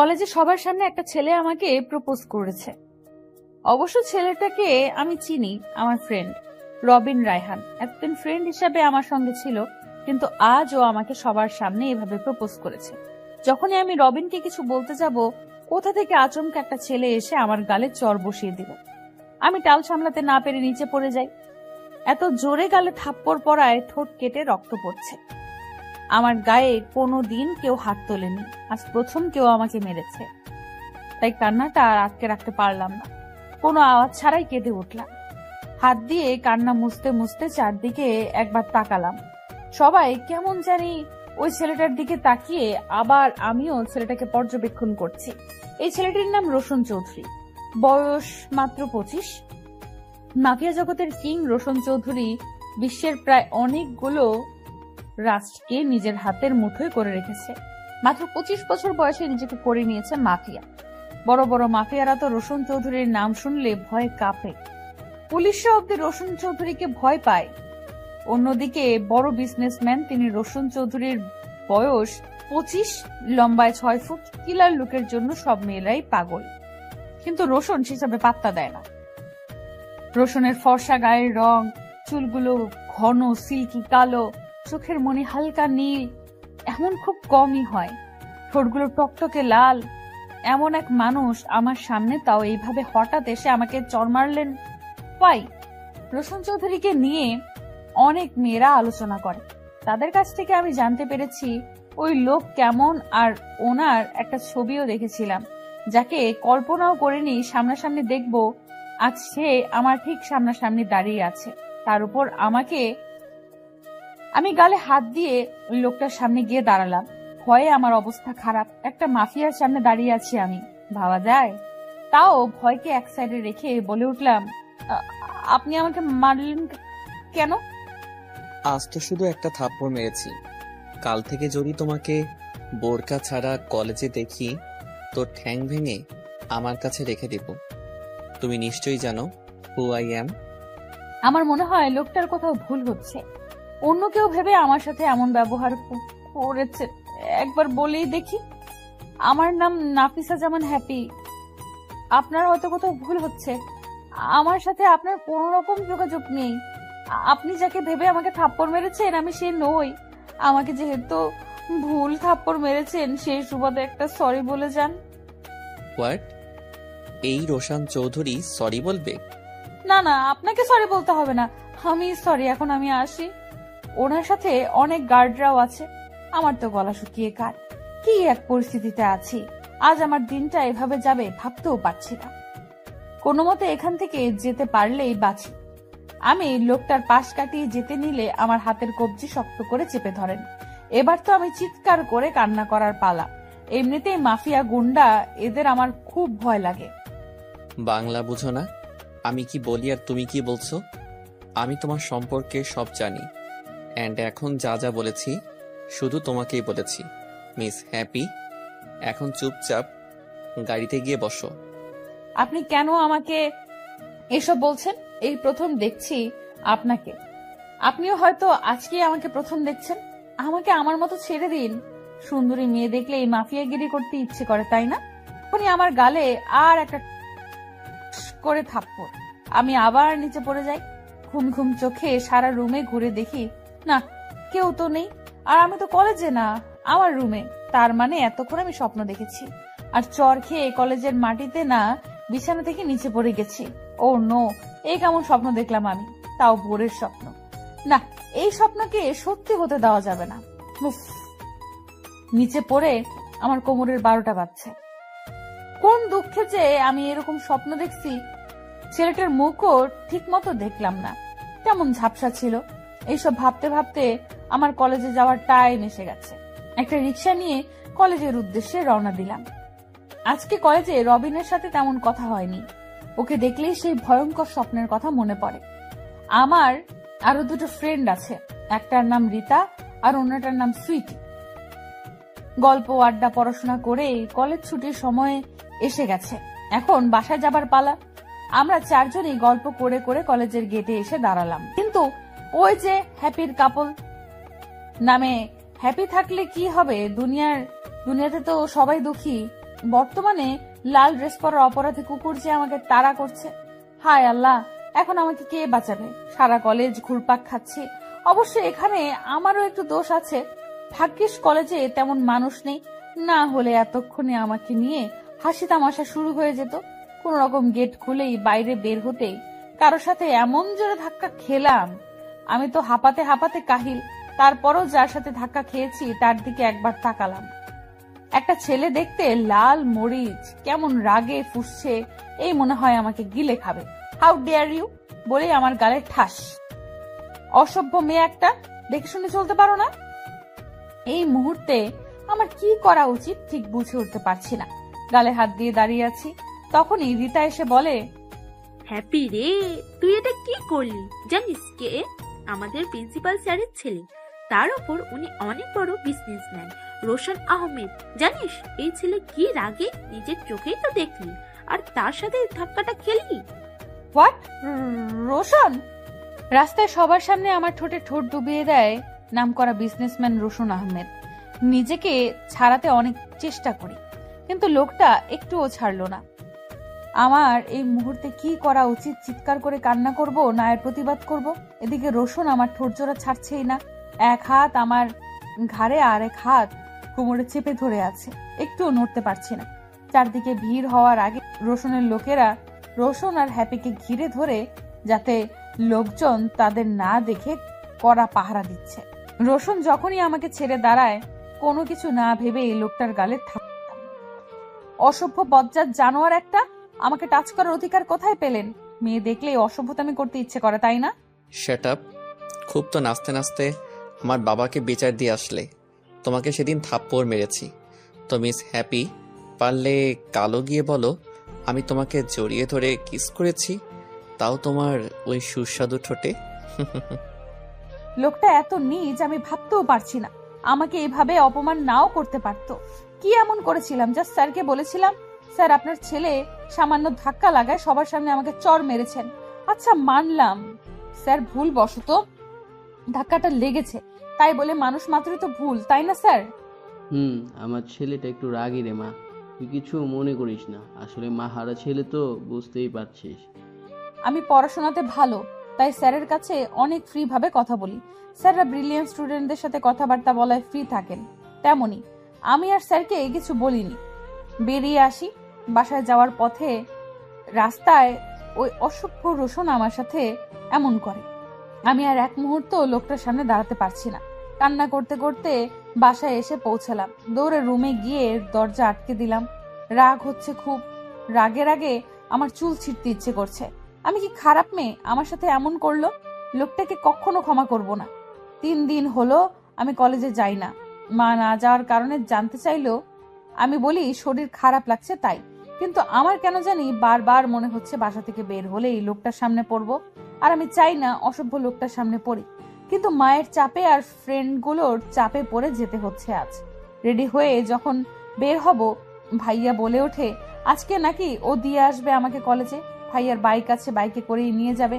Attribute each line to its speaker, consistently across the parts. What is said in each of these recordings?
Speaker 1: কলেজে সবার সামনে একটা ছেলে আমাকে প্রপোজ করেছে। অবশ্য ছেলেটাকে আমি চিনি, আমার ফ্রেন্ড রবিন রায়হান। এতদিন ফ্রেন্ড হিসাবে আমার সঙ্গে ছিল, কিন্তু আজ ও আমাকে সবার সামনে এভাবে প্রপোজ করেছে। যখনই আমি রবিনকে কিছু বলতে যাব, কোথা থেকে আচমকা একটা ছেলে এসে আমার গালে চর বসিয়ে দিল। আমি টাল সামলাতে না পেরে নিচে পড়ে যাই। এত জোরে গালে থাপ্পড় পড়ায় ঠোঁট কেটে রক্ত পড়ছে। আমার গায়ে কোনোদিন কেউ হাত তোলেনি, আজ প্রথম কেউ আমাকে মেরেছে। তাই কান্নাটা আর আটকে রাখতে পারলাম না, কোনো আওয়াজ ছাড়াই কেঁদে উঠলাম। হাত দিয়ে কান্না মুছতে মুছতে চারদিকে একবার তাকালাম। সবাই কেমন জানি ওই ছেলেটার দিকে তাকিয়ে, আবার আমিও ছেলেটাকে পর্যবেক্ষণ করছি। এই ছেলেটির নাম রোশন চৌধুরী, বয়স মাত্র 25। মাফিয়া জগতের কিং রোশন চৌধুরী বিশ্বের প্রায় অনেকগুলো রাষ্ট্রকে নিজের হাতের মুঠোয় করে রেখেছে। মাত্র 25 বছর বয়সে নিজেকে করে নিয়েছে মাফিয়া। বড় বড় মাফিয়ারা তো রোশন চৌধুরীর নাম শুনলে ভয়ে কাঁপে। পুলিশরা অব্দি রোশন চৌধুরীকে ভয় পায়। অন্যদিকে বড় বিজনেসম্যান তিনি রোশন চৌধুরীর বয়স 25, লম্বায় 6 ফুট, কিলার লুকের জন্য সব মেয়েরাই পাগল। কিন্তু রোশন সেসবে পাত্তা দেয় না। রোশনের ফর্সা গায়ের রং, চুলগুলো ঘন সিল্কি কালো, চোখের মনি হালকা নীল, এমন খুব কমই হয়। ঠোঁটগুলো টকটকে লাল। এমন এক মানুষ আমার সামনে, তাও এইভাবে হঠাৎ এসে আমাকে চড় মারলেন। ওয়াই? রোশন চৌধুরীকে নিয়ে অনেক মেয়েরা আলোচনা করে। তাদের কাছ থেকে আমি জানতে পেরেছি ওই লোক কেমন, আর ওনার একটা ছবিও দেখেছিলাম, যাকে কল্পনাও করিনি সামনাসামনি দেখব। আজ সে আমার ঠিক সামনাসামনি দাঁড়িয়ে আছে। তার উপর আমি গালে হাত দিয়ে ওই লোকটার সামনে গিয়ে দাঁড়ালাম। ভয়ে আমার অবস্থা খারাপ। একটা মাফিয়ার সামনে দাঁড়িয়ে আছি আমি, ভাবা যায়? তাও ভয়কে এক সাইডে রেখে বলে উঠলাম, আপনি আমাকে মারলেন কেন?
Speaker 2: আজ তো শুধু একটা থাপ্পড় মেরেছি। কাল থেকে যদি তোমাকে বোরকা ছাড়া কলেজে দেখি, তো ঠ্যাং ভেঙে আমার কাছে রেখে দেব। তুমি নিশ্চয়ই জানো হু আই অ্যাম।
Speaker 1: আমার মনে হয় লোকটার কোথাও ভুল হচ্ছে। অন্য কেউ ভেবে আমার সাথে এমন ব্যবহার করেছে। একবার বলেই দেখি, আমার নাম নাফিসা জামান হ্যাপি। আপনার হয়তো কোথাও ভুল হচ্ছে। আমার সাথে আপনার কোন রকম যোগাযোগ নেই। আপনি যাকে ভেবে আমাকে থাপ্পড় মেরেছেন, আমি সে নই। আমাকে যেহেতু ভুল থাপ্পড় মেরেছেন, সেই সুবাদে একটা সরি বলে যান।
Speaker 2: হোয়াট? এই রোশন চৌধুরী সরি বলবে?
Speaker 1: না না, আপনাকে সরি বলতে হবে না। আমি সরি, এখন আমি আসি। ওনার সাথে অনেক গার্ডরাও আছে। আমার তো গলা শুকিয়ে কাঠ। কি এক পরিস্থিতিতে আছি, আজ আমার দিনটা এভাবে যাবে ভাবতেও পারছি না। কোনো মতে এখান থেকে যেতে পারলেই বাঁচি। আমি লোকটার পাশ কাটিয়ে যেতে নিলে আমার হাতের কবজি শক্ত করে চেপে ধরেন। এবার তো আমি চিৎকার করে কান্না করার পালা। এমনিতেই মাফিয়া গুন্ডা, এদের আমার খুব ভয় লাগে।
Speaker 2: বাংলা বুঝো না? আমি কি বলি আর তুমি কি বলছো? আমি তোমার সম্পর্কে সব জানি, এন্ড এখন যা যা বলেছি শুধু তোমাকেই বলেছি। মিস হ্যাপি, এখন চুপচাপ গাড়িতে গিয়ে বসো।
Speaker 1: আপনি কেন আমাকে এসব বলছেন? এই প্রথম দেখছি আপনাকে। আপনিও হয়তো আজকে আমাকে প্রথম দেখছেন। আমাকে আমার মতো ছেড়ে দিন। সুন্দরী মেয়ে দেখলে এই মাফিয়াগিরি করতে ইচ্ছে করে, তাই না? উনি আমার গালে আর একটা করে থাপ্পড়। আমি আবার নিচে পড়ে যাই। ঘুম ঘুম চোখে সারা রুমে ঘুরে দেখি, না কেউ তো নেই। আর আমি তো কলেজে না, আমার রুমে। তার মানে এতক্ষণ আমি স্বপ্ন দেখেছি, আর চর খেয়ে কলেজের মাটিতে না বিছানা থেকে নিচে পড়ে গেছি। ও নো, এই কেমন স্বপ্ন দেখলাম আমি, তাও ভোরের স্বপ্ন। না, এই স্বপ্নকে সত্যি হতে দেওয়া যাবে না। নিচে পড়ে আমার কোমরের 12টা বাজছে। কোন দুঃখে যে আমি এরকম স্বপ্ন দেখছি। ছেলেটার মুখও ঠিক মতো দেখলাম না, কেমন ঝাপসা ছিল। এইসব ভাবতে ভাবতে আমার কলেজে যাওয়ার টাইম এসে গেছে। একটা রিক্সা নিয়ে কলেজের উদ্দেশ্যে রওনা দিলাম। আজকে কলেজে রবিনের সাথে তেমন কথা হয়নি। ওকে দেখলেই সেই ভয়ঙ্কর স্বপ্নের কথা মনে পড়ে। আমার আরো দুটো ফ্রেন্ড আছে, একটার নাম রীতা আর অন্যটার নাম সুইটি। গল্প আড্ডা পড়াশোনা করে কলেজ ছুটির সময় এসে গেছে। এখন বাসায় যাবার পালা। আমরা চারজনই গল্প করে করে কলেজের গেটে এসে দাঁড়ালাম। কিন্তু ওই যে হ্যাপির কাপল নামে, হ্যাপি থাকলে কি হবে? দুনিয়াতে তো সবাই দুঃখী। বর্তমানে লাল ড্রেস পরার অপরাধে কুকুর যে আমাকে তাড়া করছে। হায় আল্লাহ, এখন আমাকে কে বাঁচাবে? সারা কলেজ ঘুরপাক খাচ্ছি। অবশ্য এখানে আমারও একটু দোষ আছে, ভাগ্যিস কলেজে তেমন মানুষ নেই, না হলে এতক্ষণে আমাকে নিয়ে হাসি তামাশা শুরু হয়ে যেত। কোন রকম গেট খুলেই বাইরে বের হতেই কারো সাথে এমন জোরে ধাক্কা খেলাম, আমি তো হাঁপাতে হাঁপাতে কাহিল। তারপরও যার সাথে ধাক্কা খেয়েছি তার দিকে একবার তাকালাম। একটা ছেলে দেখতে লাল মরিচ, কেমন রাগে ফুঁসছে, এই মনে হয় আমাকে গিলে খাবে। হাউ ডেয়ার ইউ বলে আমার গালে ঠাস। অসভ্য মেয়ে একটা, দেখে শুনে চলতে পারো না? এই মুহূর্তে আমার কি করা উচিত ঠিক বুঝে উঠতে পারছি না। গালে হাত দিয়ে দাঁড়িয়ে আছি, তখনই রীতা এসে বলে,
Speaker 3: হ্যাপি রে, তুই এটা কি করলি জানিস? কে? আমাদের প্রিন্সিপাল স্যারের ছেলে, তার উপর উনি অনেক বড় বিজনেসম্যান, রোশন আহমেদ। জানিস এই ছেলে কি রাগে, নিজের চোখেই তো দেখলি, আর তার সাথে ধাক্কাটা খেলি।
Speaker 1: হোয়াট? রোশন? রাস্তায় সবার সামনে আমার ঠোঁটে ঠোঁট ডুবিয়ে দেয় নামকরা বিজনেসম্যান রোশন আহমেদ। নিজেকে ছাড়াতে অনেক চেষ্টা করি, কিন্তু লোকটা একটুও ছাড়লো না। আমার এই মুহূর্তে কি করা উচিত? চিৎকার করে কান্না করব না এর প্রতিবাদ করব? এদিকে রোশন আমার ঠোঁট জোড়া ছাড়ছেই না। এক হাত আমার ঘাড়ে আর এক হাত কোমরে চেপে ধরে আছে, একটুও নড়তে পারছি না। চারদিকে ভিড় হওয়ার আগে রোশনের লোকেরা রোশন আর হ্যাপিকে ঘিরে ধরে, যাতে লোকজন তাদের না দেখে কড়া পাহারা দিচ্ছে। রোশন যখনই আমাকে ছেড়ে দাঁড়ায়, কোনো কিছু না ভেবে এই লোকটার গালে থাকতাম। অসভ্য বজ্জাত জানোয়ার একটা, আমাকে টাচ করার অধিকার কোথায় পেলেন? মেয়ে দেখলেই অসভ্যতামি করতে ইচ্ছে করে, তাই না?
Speaker 2: Shut up. খুব তো নাচতে নাচতে আমার বাবাকে বিচার দিয়ে আসলে। তোমাকে সেদিন থাপ্পড় মেরেছি তো মিস হ্যাপি, পারলে কালো গিয়ে বলো আমি তোমাকে জড়িয়ে ধরে কিস করেছি, তাও তোমার ওই সুস্বাদু ঠোঁটে।
Speaker 1: লোকটা এত নীচ আমি ভাবতেও পারছি না। আমাকে এভাবে অপমান নাও করতে পারতো। কি এমন করেছিলাম? জাস্ট স্যারকে বলেছিলাম, স্যার আপনার ছেলে সামান্য ধাক্কা লাগায় সবার সামনে আমাকে চর মেরেছেন। আচ্ছা মানলাম স্যার ভুল বশত ধাক্কাটা লেগেছে, তাই বলে মানুষ মাত্রই তো ভুল, তাই না স্যার?
Speaker 4: আমার ছেলেটা একটু রাগী রে মা, তুই কিছু মনে করিস না, আসলে মা হারা ছেলে তো, বুঝতেই পারছিস।
Speaker 1: আমি পড়াশোনাতে ভালো, তাই স্যারের কাছে অনেক ফ্রি ভাবে কথা বলি। স্যাররা ব্রিলিয়ান্ট স্টুডেন্টদের সাথে কথাবার্তা বলায় ফ্রি থাকেন, তেমনি আমি আর স্যারকে কিছু বলিনি। বেরিয়ে আসি, বাসায় যাওয়ার পথে রাস্তায় ওই অসভ্য রোশন আমার সাথে এমন করে। আমি আর এক মুহূর্ত লোকটার সামনে দাঁড়াতে পারছি না। কান্না করতে করতে বাসায় এসে পৌঁছালাম। দৌড়ে রুমে গিয়ে দরজা আটকে দিলাম। রাগ হচ্ছে খুব, রাগে রাগে আমার চুল ছিঁড়তে ইচ্ছে করছে। আমি কি খারাপ মেয়ে আমার সাথে এমন করলো? লোকটাকে কখনো ক্ষমা করব না। 3 দিন হলো আমি কলেজে যাই না। মা না যাওয়ার কারণে জানতে চাইলো, আমি বলি শরীর খারাপ লাগছে তাই, কিন্তু আমার কেন জানি বারবার মনে হচ্ছে বাসা থেকে বের হলে এই লোকটার সামনে পড়বো, আর আমি চাই না অসভ্য লোকটার সামনে পড়ি। কিন্তু মায়ের চাপে আর ফ্রেন্ডগুলোর চাপে পড়ে যেতে হচ্ছে। আজ রেডি হয়ে যখন বের হব, ভাইয়া বলে ওঠে আজকে নাকি ও দিয়ে আসবে আমাকে কলেজে। ভাইয়ার বাইক আছে, বাইকে করেই নিয়ে যাবে।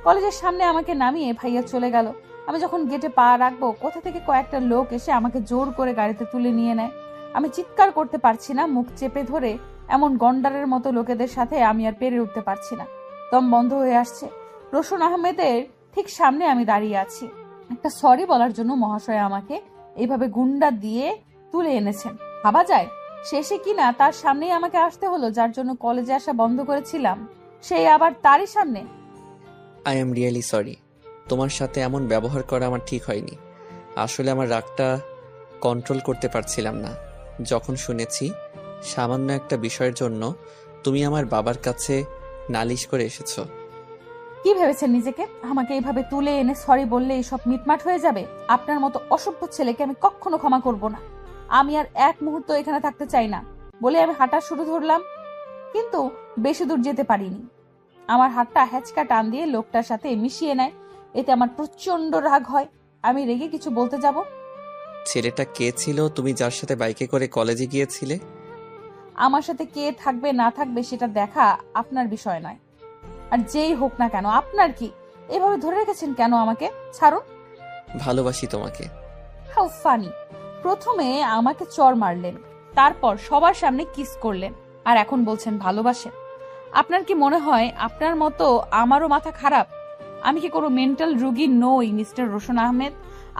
Speaker 1: কলেজের সামনে আমাকে নামিয়ে ভাইয়া চলে গেল। আমি যখন গেটে পা রাখবো, কোথা থেকে কয়েকটা লোক এসে আমাকে জোর করে গাড়িতে তুলে নিয়ে নেয়। আমি চিৎকার করতে পারছি না, মুখ চেপে ধরে। এমন গন্ডারের মতো লোকেদের সাথে আমি আর পেরে উঠতে পারছি না, দম বন্ধ হয়ে আসছে। রোশন আহমেদের ঠিক সামনে আমি দাঁড়িয়ে আছি। একটা সরি বলার জন্য মহাশয় আমাকে এইভাবে গুন্ডা দিয়ে তুলে এনেছেন, ভাবা যায়? শেষে কিনা তার সামনেই আমাকে আসতে হলো, যার জন্য কলেজে আসা বন্ধ করেছিলাম, সেই আবার তারই সামনে।
Speaker 2: I am really sorry. তোমার সাথে এমন ব্যবহার করা আমার ঠিক হয়নি। আসলে আমার রাগটা কন্ট্রোল করতে পারছিলাম না যখন শুনেছি সামান্য একটা বিষয়ের জন্য তুমি আমার বাবার কাছে নালিশ করে এসেছো।
Speaker 1: কি ভেবেছেন নিজেকে? আমাকে এইভাবে তুলে এনে সরি বললে এইসব মিটমাট হয়ে যাবে? আপনার মতো অসভ্য ছেলেকে আমি কখনো ক্ষমা করব না। আমি আর এক মুহূর্ত এখানে থাকতে চাই না বলে আমি হাঁটা শুরু ধরলাম, কিন্তু বেশি দূর যেতে পারিনি। আমার হাতটা হ্যাচকা টান দিয়ে লোকটার সাথে মিশিয়ে নেয়। এতে আমার প্রচন্ড রাগ হয়। আমি রেগে কিছু বলতে যাব,
Speaker 2: ছেলেটা কে ছিল তুমি যার সাথে বাইকে করে কলেজে গিয়েছিলে?
Speaker 1: আমার সাথে কে থাকবে না থাকবে সেটা দেখা আপনার বিষয় নয়। আর যেই হোক না কেন, আপনার কি? এভাবে ধরে রেখেছেন কেন আমাকে? ছাড়ুন।
Speaker 2: ভালোবাসি তোমাকে।
Speaker 1: How funny. প্রথমে আমাকে চর মারলেন, তারপর সবার সামনে কিস করলেন, আর এখন বলছেন ভালোবাসেন। আপনার কি মনে হয় আপনার মতো আমারও মাথা খারাপ? আমি কি কোনো মেন্টাল রোগী নই মিস্টার রোশন আহমেদ?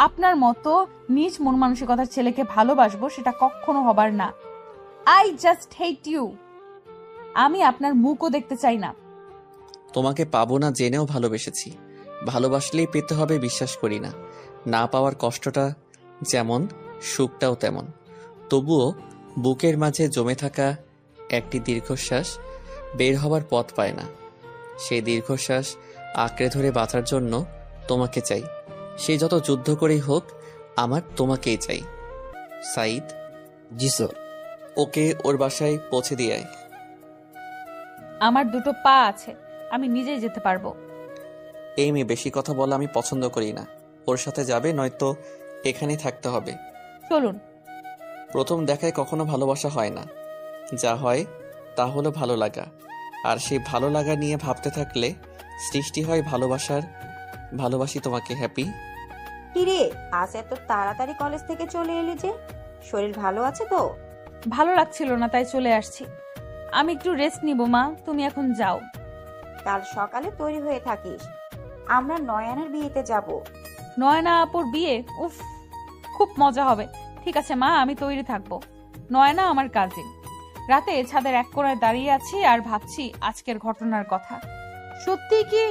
Speaker 1: আপনার মতো নিজ মন মানসিকতার ছেলেকে ভালোবাসবো সেটা কখনো হবার না। I just hate you. আমি আপনার মুখও দেখতে চাই না।
Speaker 2: তোমাকে পাবো না জেনেও ভালোবেসেছি। ভালোবাসলেই পেতে হবে বিশ্বাস করি না। না পাওয়ার কষ্টটা যেমন, সুখটাও তেমন। তবুও বুকের মাঝে জমে থাকা একটি দীর্ঘশ্বাস বের হবার পথ পায় না। সেই দীর্ঘশ্বাস আঁকড়ে ধরে বাঁচার জন্য তোমাকে চাই। সে যত যুদ্ধ করেই হোক, আমার তোমাকেই চাই। সাইদ।
Speaker 5: জি স্যার।
Speaker 2: ওকে ওর বাসায় পৌঁছে দিয়ে আয়।
Speaker 1: আমার দুটো পা আছে, আমি নিজেই যেতে পারবো।
Speaker 2: এই মেয়ে বেশি কথা বলা আমি পছন্দ করি না। ওর সাথে যাবে, নয়তো এখানেই থাকতে হবে।
Speaker 1: চলুন।
Speaker 2: প্রথম দেখায় কখনো ভালোবাসা হয় না, যা হয় তা হলো ভালো লাগা। আর সেই ভালো লাগা নিয়ে ভাবতে থাকলে সৃষ্টি হয় ভালোবাসার। ভালোবাসি তোমাকে, হ্যাপি।
Speaker 6: কিরে, আজ এত তাড়াতাড়ি কলেজ থেকে চলে এলি যে? শরীর ভালো আছে তো?
Speaker 1: ভালো লাগছিল না তাই চলে আসছি। আমি একটু রেস্ট নিব মা, তুমি এখন যাও।
Speaker 6: কাল সকালে তৈরি হয়ে থাকিস, আমরা নয়নের বিয়েতে যাব।
Speaker 1: নয়না আপুর বিয়ে? উফ, খুব মজা হবে। ঠিক আছে মা, আমি তৈরি থাকবো। নয়না আমার কাজিন। রাতে ছাদের এক কোণায় দাঁড়িয়ে আছি আর ভাবছি আজকের ঘটনার কথা। সত্যি কি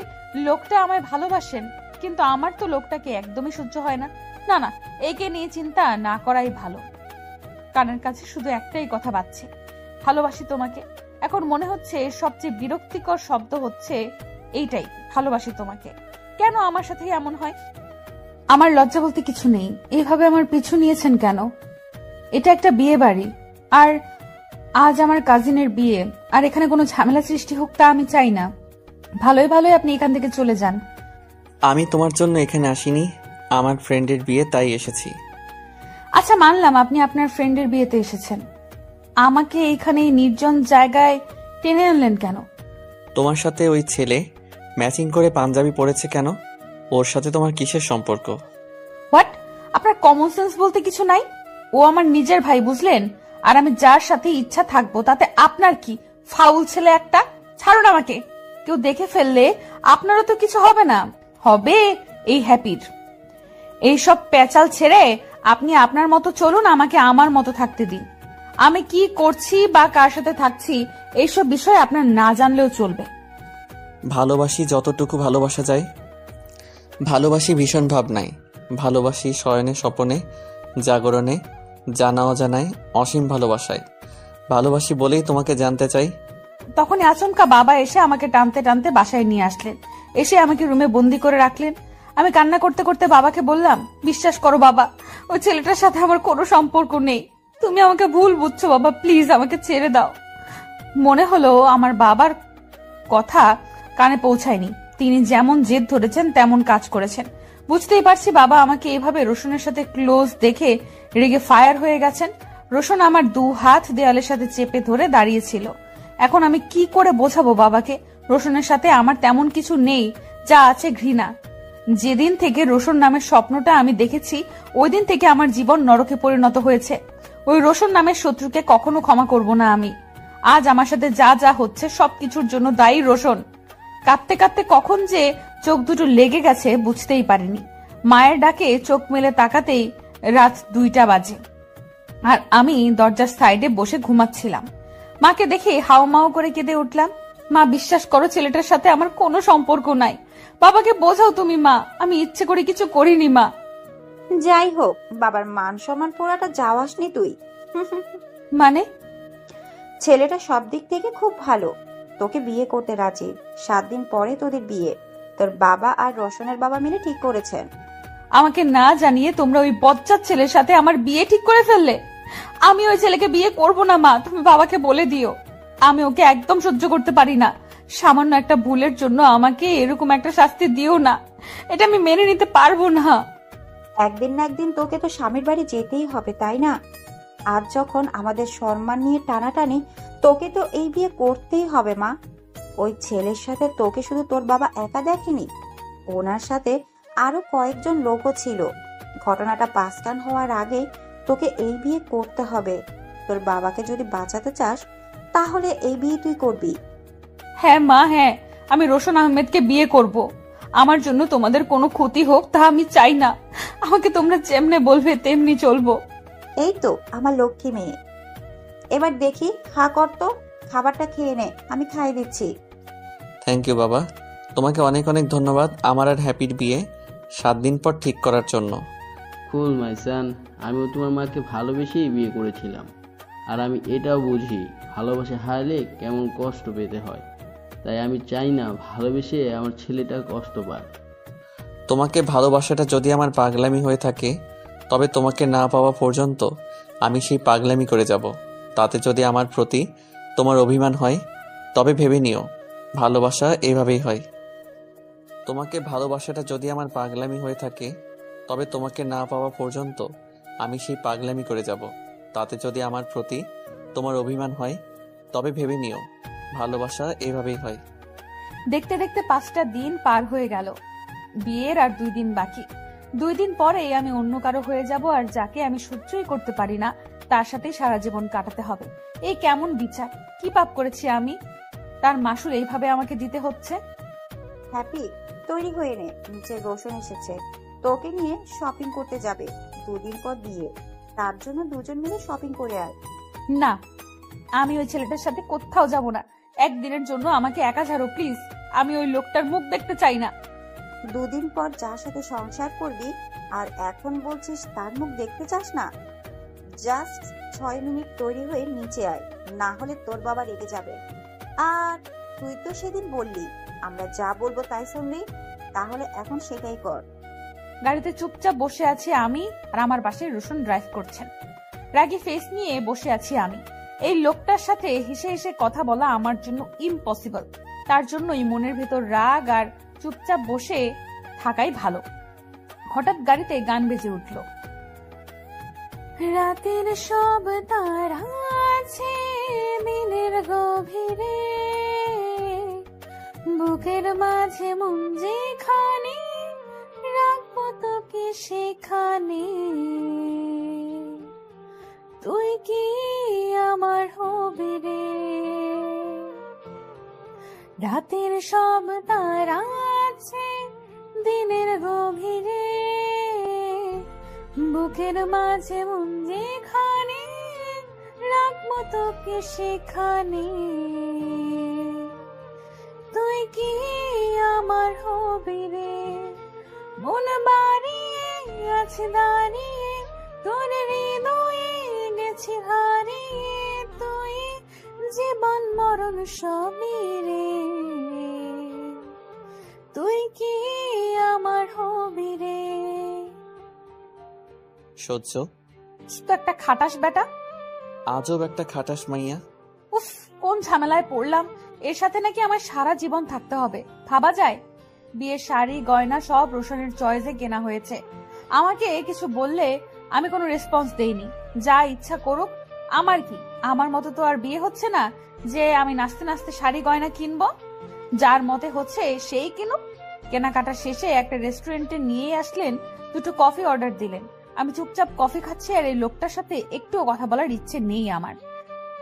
Speaker 1: লোকটা আমায় ভালোবাসেন? কিন্তু আমার তো লোকটাকে একদমই সহ্য হয় না। না না, একে নিয়ে চিন্তা না করাই ভালো। কানের কাছে শুধু একটাই কথা বাজছে, ভালোবাসি তোমাকে। এখন মনে হচ্ছে সবচেয়ে বিরক্তিকর শব্দ হচ্ছে এইটাই, ভালোবাসি তোমাকে। কেন আমার সাথে এমন হয়? আমার লজ্জা বলতে কিছু নেই। এইভাবে আমার পিছু নিয়েছেন কেন? এটা একটা বিয়ে বাড়ি, আর আজ আমার কাজিনের বিয়ে, আর এখানে কোনো ঝামেলা সৃষ্টি হোক তা আমি চাই না। ভালোই ভালোই আপনি এখান থেকে চলে যান।
Speaker 2: আমি তোমার জন্য এখানে আসিনি, আমার ফ্রেন্ডের বিয়ে তাই এসেছি।
Speaker 1: আচ্ছা মানলাম আপনি আপনার ফ্রেন্ডের বিয়েতে এসেছেন, আমাকে এইখানে এই নির্জন জায়গায় টেনে আনলেন কেন?
Speaker 2: তোমার সাথে ওই ছেলে ম্যাচিং করে পাঞ্জাবি পরেছে কেন? ওর সাথে তোমার কিসের সম্পর্ক?
Speaker 1: হোয়াট? আপনার কমন সেন্স বলতে কিছু নাই? ও আমার নিজের ভাই, বুঝলেন? আর আমি যার সাথে ইচ্ছা থাকবো তাতে আপনার কি? ফাউল ছেলে একটা। ছাড়ুন আমাকে। কেউ দেখে ফেললে আপনারও তো কিছু হবে না, হবে এই হ্যাপির। এইসব পেঁচাল ছেড়ে আপনি আপনার মতো চলুন, আমাকে আমার মতো থাকতে দিন। আমি কি করছি বা কার সাথে থাকছি এইসব বিষয় আপনার না জানলেও চলবে।
Speaker 2: ভালোবাসি যতটুকু ভালোবাসা যায়। ভালোবাসি ভীষণ ভাবনায়, ভালোবাসি শয়নে স্বপনে জাগরণে, জানা অজানায়, অসীম ভালোবাসায়। ভালোবাসি বলেই তোমাকে জানতে চাই।
Speaker 1: তখনই আচমকা বাবা এসে আমাকে টানতে টানতে বাসায় নিয়ে আসলেন। এসে আমাকে রুমে বন্দি করে রাখলেন। আমি কান্না করতে করতে বাবাকে বললাম, বিশ্বাস করো বাবা, ওই ছেলেটার সাথে আমার কোনো সম্পর্ক নেই। তুমি আমাকে ভুল বুঝছো বাবা, প্লিজ আমাকে ছেড়ে দাও। মনে হলো আমার বাবার কথা কানে পৌঁছায়নি। তিনি যেমন জেদ ধরেছেন তেমন কাজ করেছেন। বুঝতেই পারছি বাবা আমাকে এইভাবে রোশনের সাথে ক্লোজ দেখে রেগে ফায়ার হয়ে গেছেন। রোশন আমার 2 হাত দেয়ালের সাথে চেপে ধরে দাঁড়িয়েছিল। এখন আমি কি করে বোঝাবো বাবাকে রোশনের সাথে আমার তেমন কিছু নেই, যা আছে ঘৃণা। যেদিন থেকে রোশন নামের স্বপ্নটা আমি দেখেছি, ওই দিন থেকে আমার জীবন নরকে পরিণত হয়েছে। ওই রোশন নামের শত্রুকে কখনো ক্ষমা করব না আমি। আজ আমার সাথে যা যা হচ্ছে সবকিছুর জন্য দায়ী রোশন। কাঁদতে কাঁদতে কখন যে চোখ দুটো লেগে গেছে বুঝতেই পারিনি। মায়ের ডাকে চোখ মেলে তাকাতেই রাত 2টা বাজে, আর আমি দরজার সাইডে বসে ঘুমাচ্ছিলাম। মাকে দেখে হাউমাউ করে কেঁদে উঠলাম। মা, বিশ্বাস করো ছেলেটার সাথে আমার কোনো সম্পর্ক নাই। বাবাকে বোঝাও তুমি মা, আমি ইচ্ছে করে কিছু করিনি মা।
Speaker 6: যাই হোক, বাবার মান সম্মান পোড়াটা যাওয়াসনি তুই।
Speaker 1: মানে?
Speaker 6: ছেলেটা সব দিক থেকে খুব ভালো, তোকে বিয়ে করতে রাজি। 7 দিন পরে তোদের বিয়ে। তোর বাবা আর রোশনের বাবা মিলে ঠিক করেছেন।
Speaker 1: আমাকে না জানিয়ে তোমরা ওই বজ্জাত ছেলের সাথে আমার বিয়ে ঠিক করে ফেললে। আমি ওই ছেলেকে বিয়ে করব না মা, তুমি বাবাকে বলে দিও। আমি ওকে একদম সহ্য করতে পারি না। সামান্য একটা ভুলের জন্য আমাকে এরকম একটা শাস্তি দিও না, এটা আমি মেনে নিতে পারবো না।
Speaker 6: একদিন না একদিন তোকে তো স্বামীর বাড়ি যেতেই হবে, তাই না? আজ যখন আমাদের সম্মান নিয়ে টানাটানি, তোকে তো এই বিয়ে করতেই হবে মা। ওই ছেলের সাথে তোকে শুধু তোর বাবা একা দেখেনি, ওনার সাথে আরো কয়েকজন লোকও ছিল। ঘটনাটা পাঁচকান হওয়ার আগে তোকে এই বিয়ে করতে হবে। তোর বাবাকে যদি বাঁচাতে চাস তাহলে এই বিয়ে তুই করবি।
Speaker 1: হ্যাঁ মা, হ্যাঁ, আমি রোশন আহমেদকে বিয়ে করব। আমার জন্য তোমাদের কোনো ক্ষতি হোক তা আমি চাই না। আমাকে তোমরা যেমনে বলবে তেমনি চলবো।
Speaker 6: এই তো আমার লক্ষ্মী মেয়ে। এবার দেখি, হা কর তো, খাবারটা খেয়ে নে, আমি খাইয়ে দিচ্ছি।
Speaker 2: থ্যাংক ইউ বাবা, তোমাকে অনেক অনেক ধন্যবাদ আমার আর হ্যাপির বিয়ে 7 দিন পর ঠিক করার জন্য।
Speaker 4: কুল মাই সান, আমিও তোমার মাকে ভালোবেসেই বিয়ে করেছিলাম। আর আমি এটাও বুঝি ভালোবাসা হারালে কেমন কষ্ট পেতে হয়। তাই আমি চাই না ভালোবেসে আমার ছেলেটা কষ্ট পাক।
Speaker 2: তোমাকে ভালোবাসাটা যদি আমার পাগলামি হয়ে থাকে, তবে তোমাকে না পাওয়া পর্যন্ত আমি সেই পাগলামি করে যাব। তাতে যদি আমার প্রতি তোমার অভিমান হয়, তবে ভেবে নিও ভালোবাসা এভাবেই হয়। তোমাকে ভালোবাসাটা যদি আমার পাগলামি হয়ে থাকে, তবে তোমাকে না পাওয়া পর্যন্ত আমি সেই পাগলামি করে যাব। তাতে যদি আমার প্রতি তোমার অভিমান হয়, তবে ভেবে নিও ভালোবাসা এভাবেই হয়।
Speaker 1: দেখতে দেখতে 5টা দিন পার হয়ে গেল। বিয়ের আর 2 দিন বাকি। 2 দিন পরে আমি অন্য কারো হয়ে যাব, আর যাকে আমি সহ্যই করতে পারি না তার সাথে সারা জীবন কাটাতে হবে। এই কেমন বিচার! কি পাপ করেছি আমি? তার মাসুল এইভাবে আমাকে দিতে হচ্ছে।
Speaker 6: হ্যাপি, তৈরি হয়ে নে, নিচে রোশন এসেছে, তোকে নিয়ে শপিং করতে যাবে। 2 দিন পর বিয়ে, তার জন্য দুজন মিলে শপিং করে আয়।
Speaker 1: না, আমি ওই ছেলেটার সাথে কোথাও যাব না। একদিনের জন্য আমাকে একা ছাড়ো প্লিজ। আমি ওই লোকটার মুখ দেখতে চাই না।
Speaker 6: 2 দিন পর যার সাথে সংসার করবি আর এখন বলছিস তার মুখ দেখতে চাস না? জাস্ট 6 মিনিট তৈরি হয়ে নিচে আয়, না হলে তোর বাবা রেগে যাবে। আর তুই তো সেদিন বললি আমরা যা বলবো তাই শুনবি, তাহলে এখন সেটাই কর।
Speaker 1: গাড়িতে চুপচাপ বসে আছি আমি, আর আমার পাশে রোশন ড্রাইভ করছেন। রাগী ফেস নিয়ে বসে আছি আমি। এই লোকটার সাথে হেসে হেসে কথা বলা আমার জন্য ইম্পসিবল। তার জন্যই মনের ভেতর রাগ, আর চুপচাপ বসে থাকাই ভালো। হঠাৎ গাড়িতে গান বেজে উঠল। রাতের সব তারা আছে দিনের গভীরে, বুকের মাঝে মন যেখানে রাখবো তোকে সেখানে, তুই কি আমার হবি রে। রাতের সব তারা আছে দিনের গভীরে, বুকের মাঝে মন যেখানে রাখবো তোকে সেখানে, তুই কি আমার হবি রে। মন বাড়িয়ে আছে দাঁড়িয়ে তোর হৃদয়ে গেছি হারিয়ে, তুই জীবন মরণ সবই রে, তুই কি আমার হবি রে।
Speaker 2: সহ্য
Speaker 1: তো একটা খাটাস বেটা।
Speaker 2: আজব একটা খাটাস মাইয়া।
Speaker 1: উফ, কোন ঝামেলায় পড়লাম। এর সাথে নাকি আমার সারা জীবন থাকতে হবে, ভাবা যায়? বিয়ের শাড়ি গয়না সব রোশনের চয়েসে কেনা হয়েছে। আমাকে কিছু বললে আমি কোনো রেসপন্স দেইনি, যা ইচ্ছা করুক। আমার কি, আমার মতো তো আর বিয়ে হচ্ছে না যে আমি নাচতে নাচতে শাড়ি গয়না কিনবো। যার মতে হচ্ছে সেই কিনুক। কেনাকাটা শেষে একটা রেস্টুরেন্টে নিয়ে আসলেন, 2টো কফি অর্ডার দিলেন। আমি চুপচাপ কফি খাচ্ছি, আর এই লোকটার সাথে একটুও কথা বলার ইচ্ছে নেই আমার।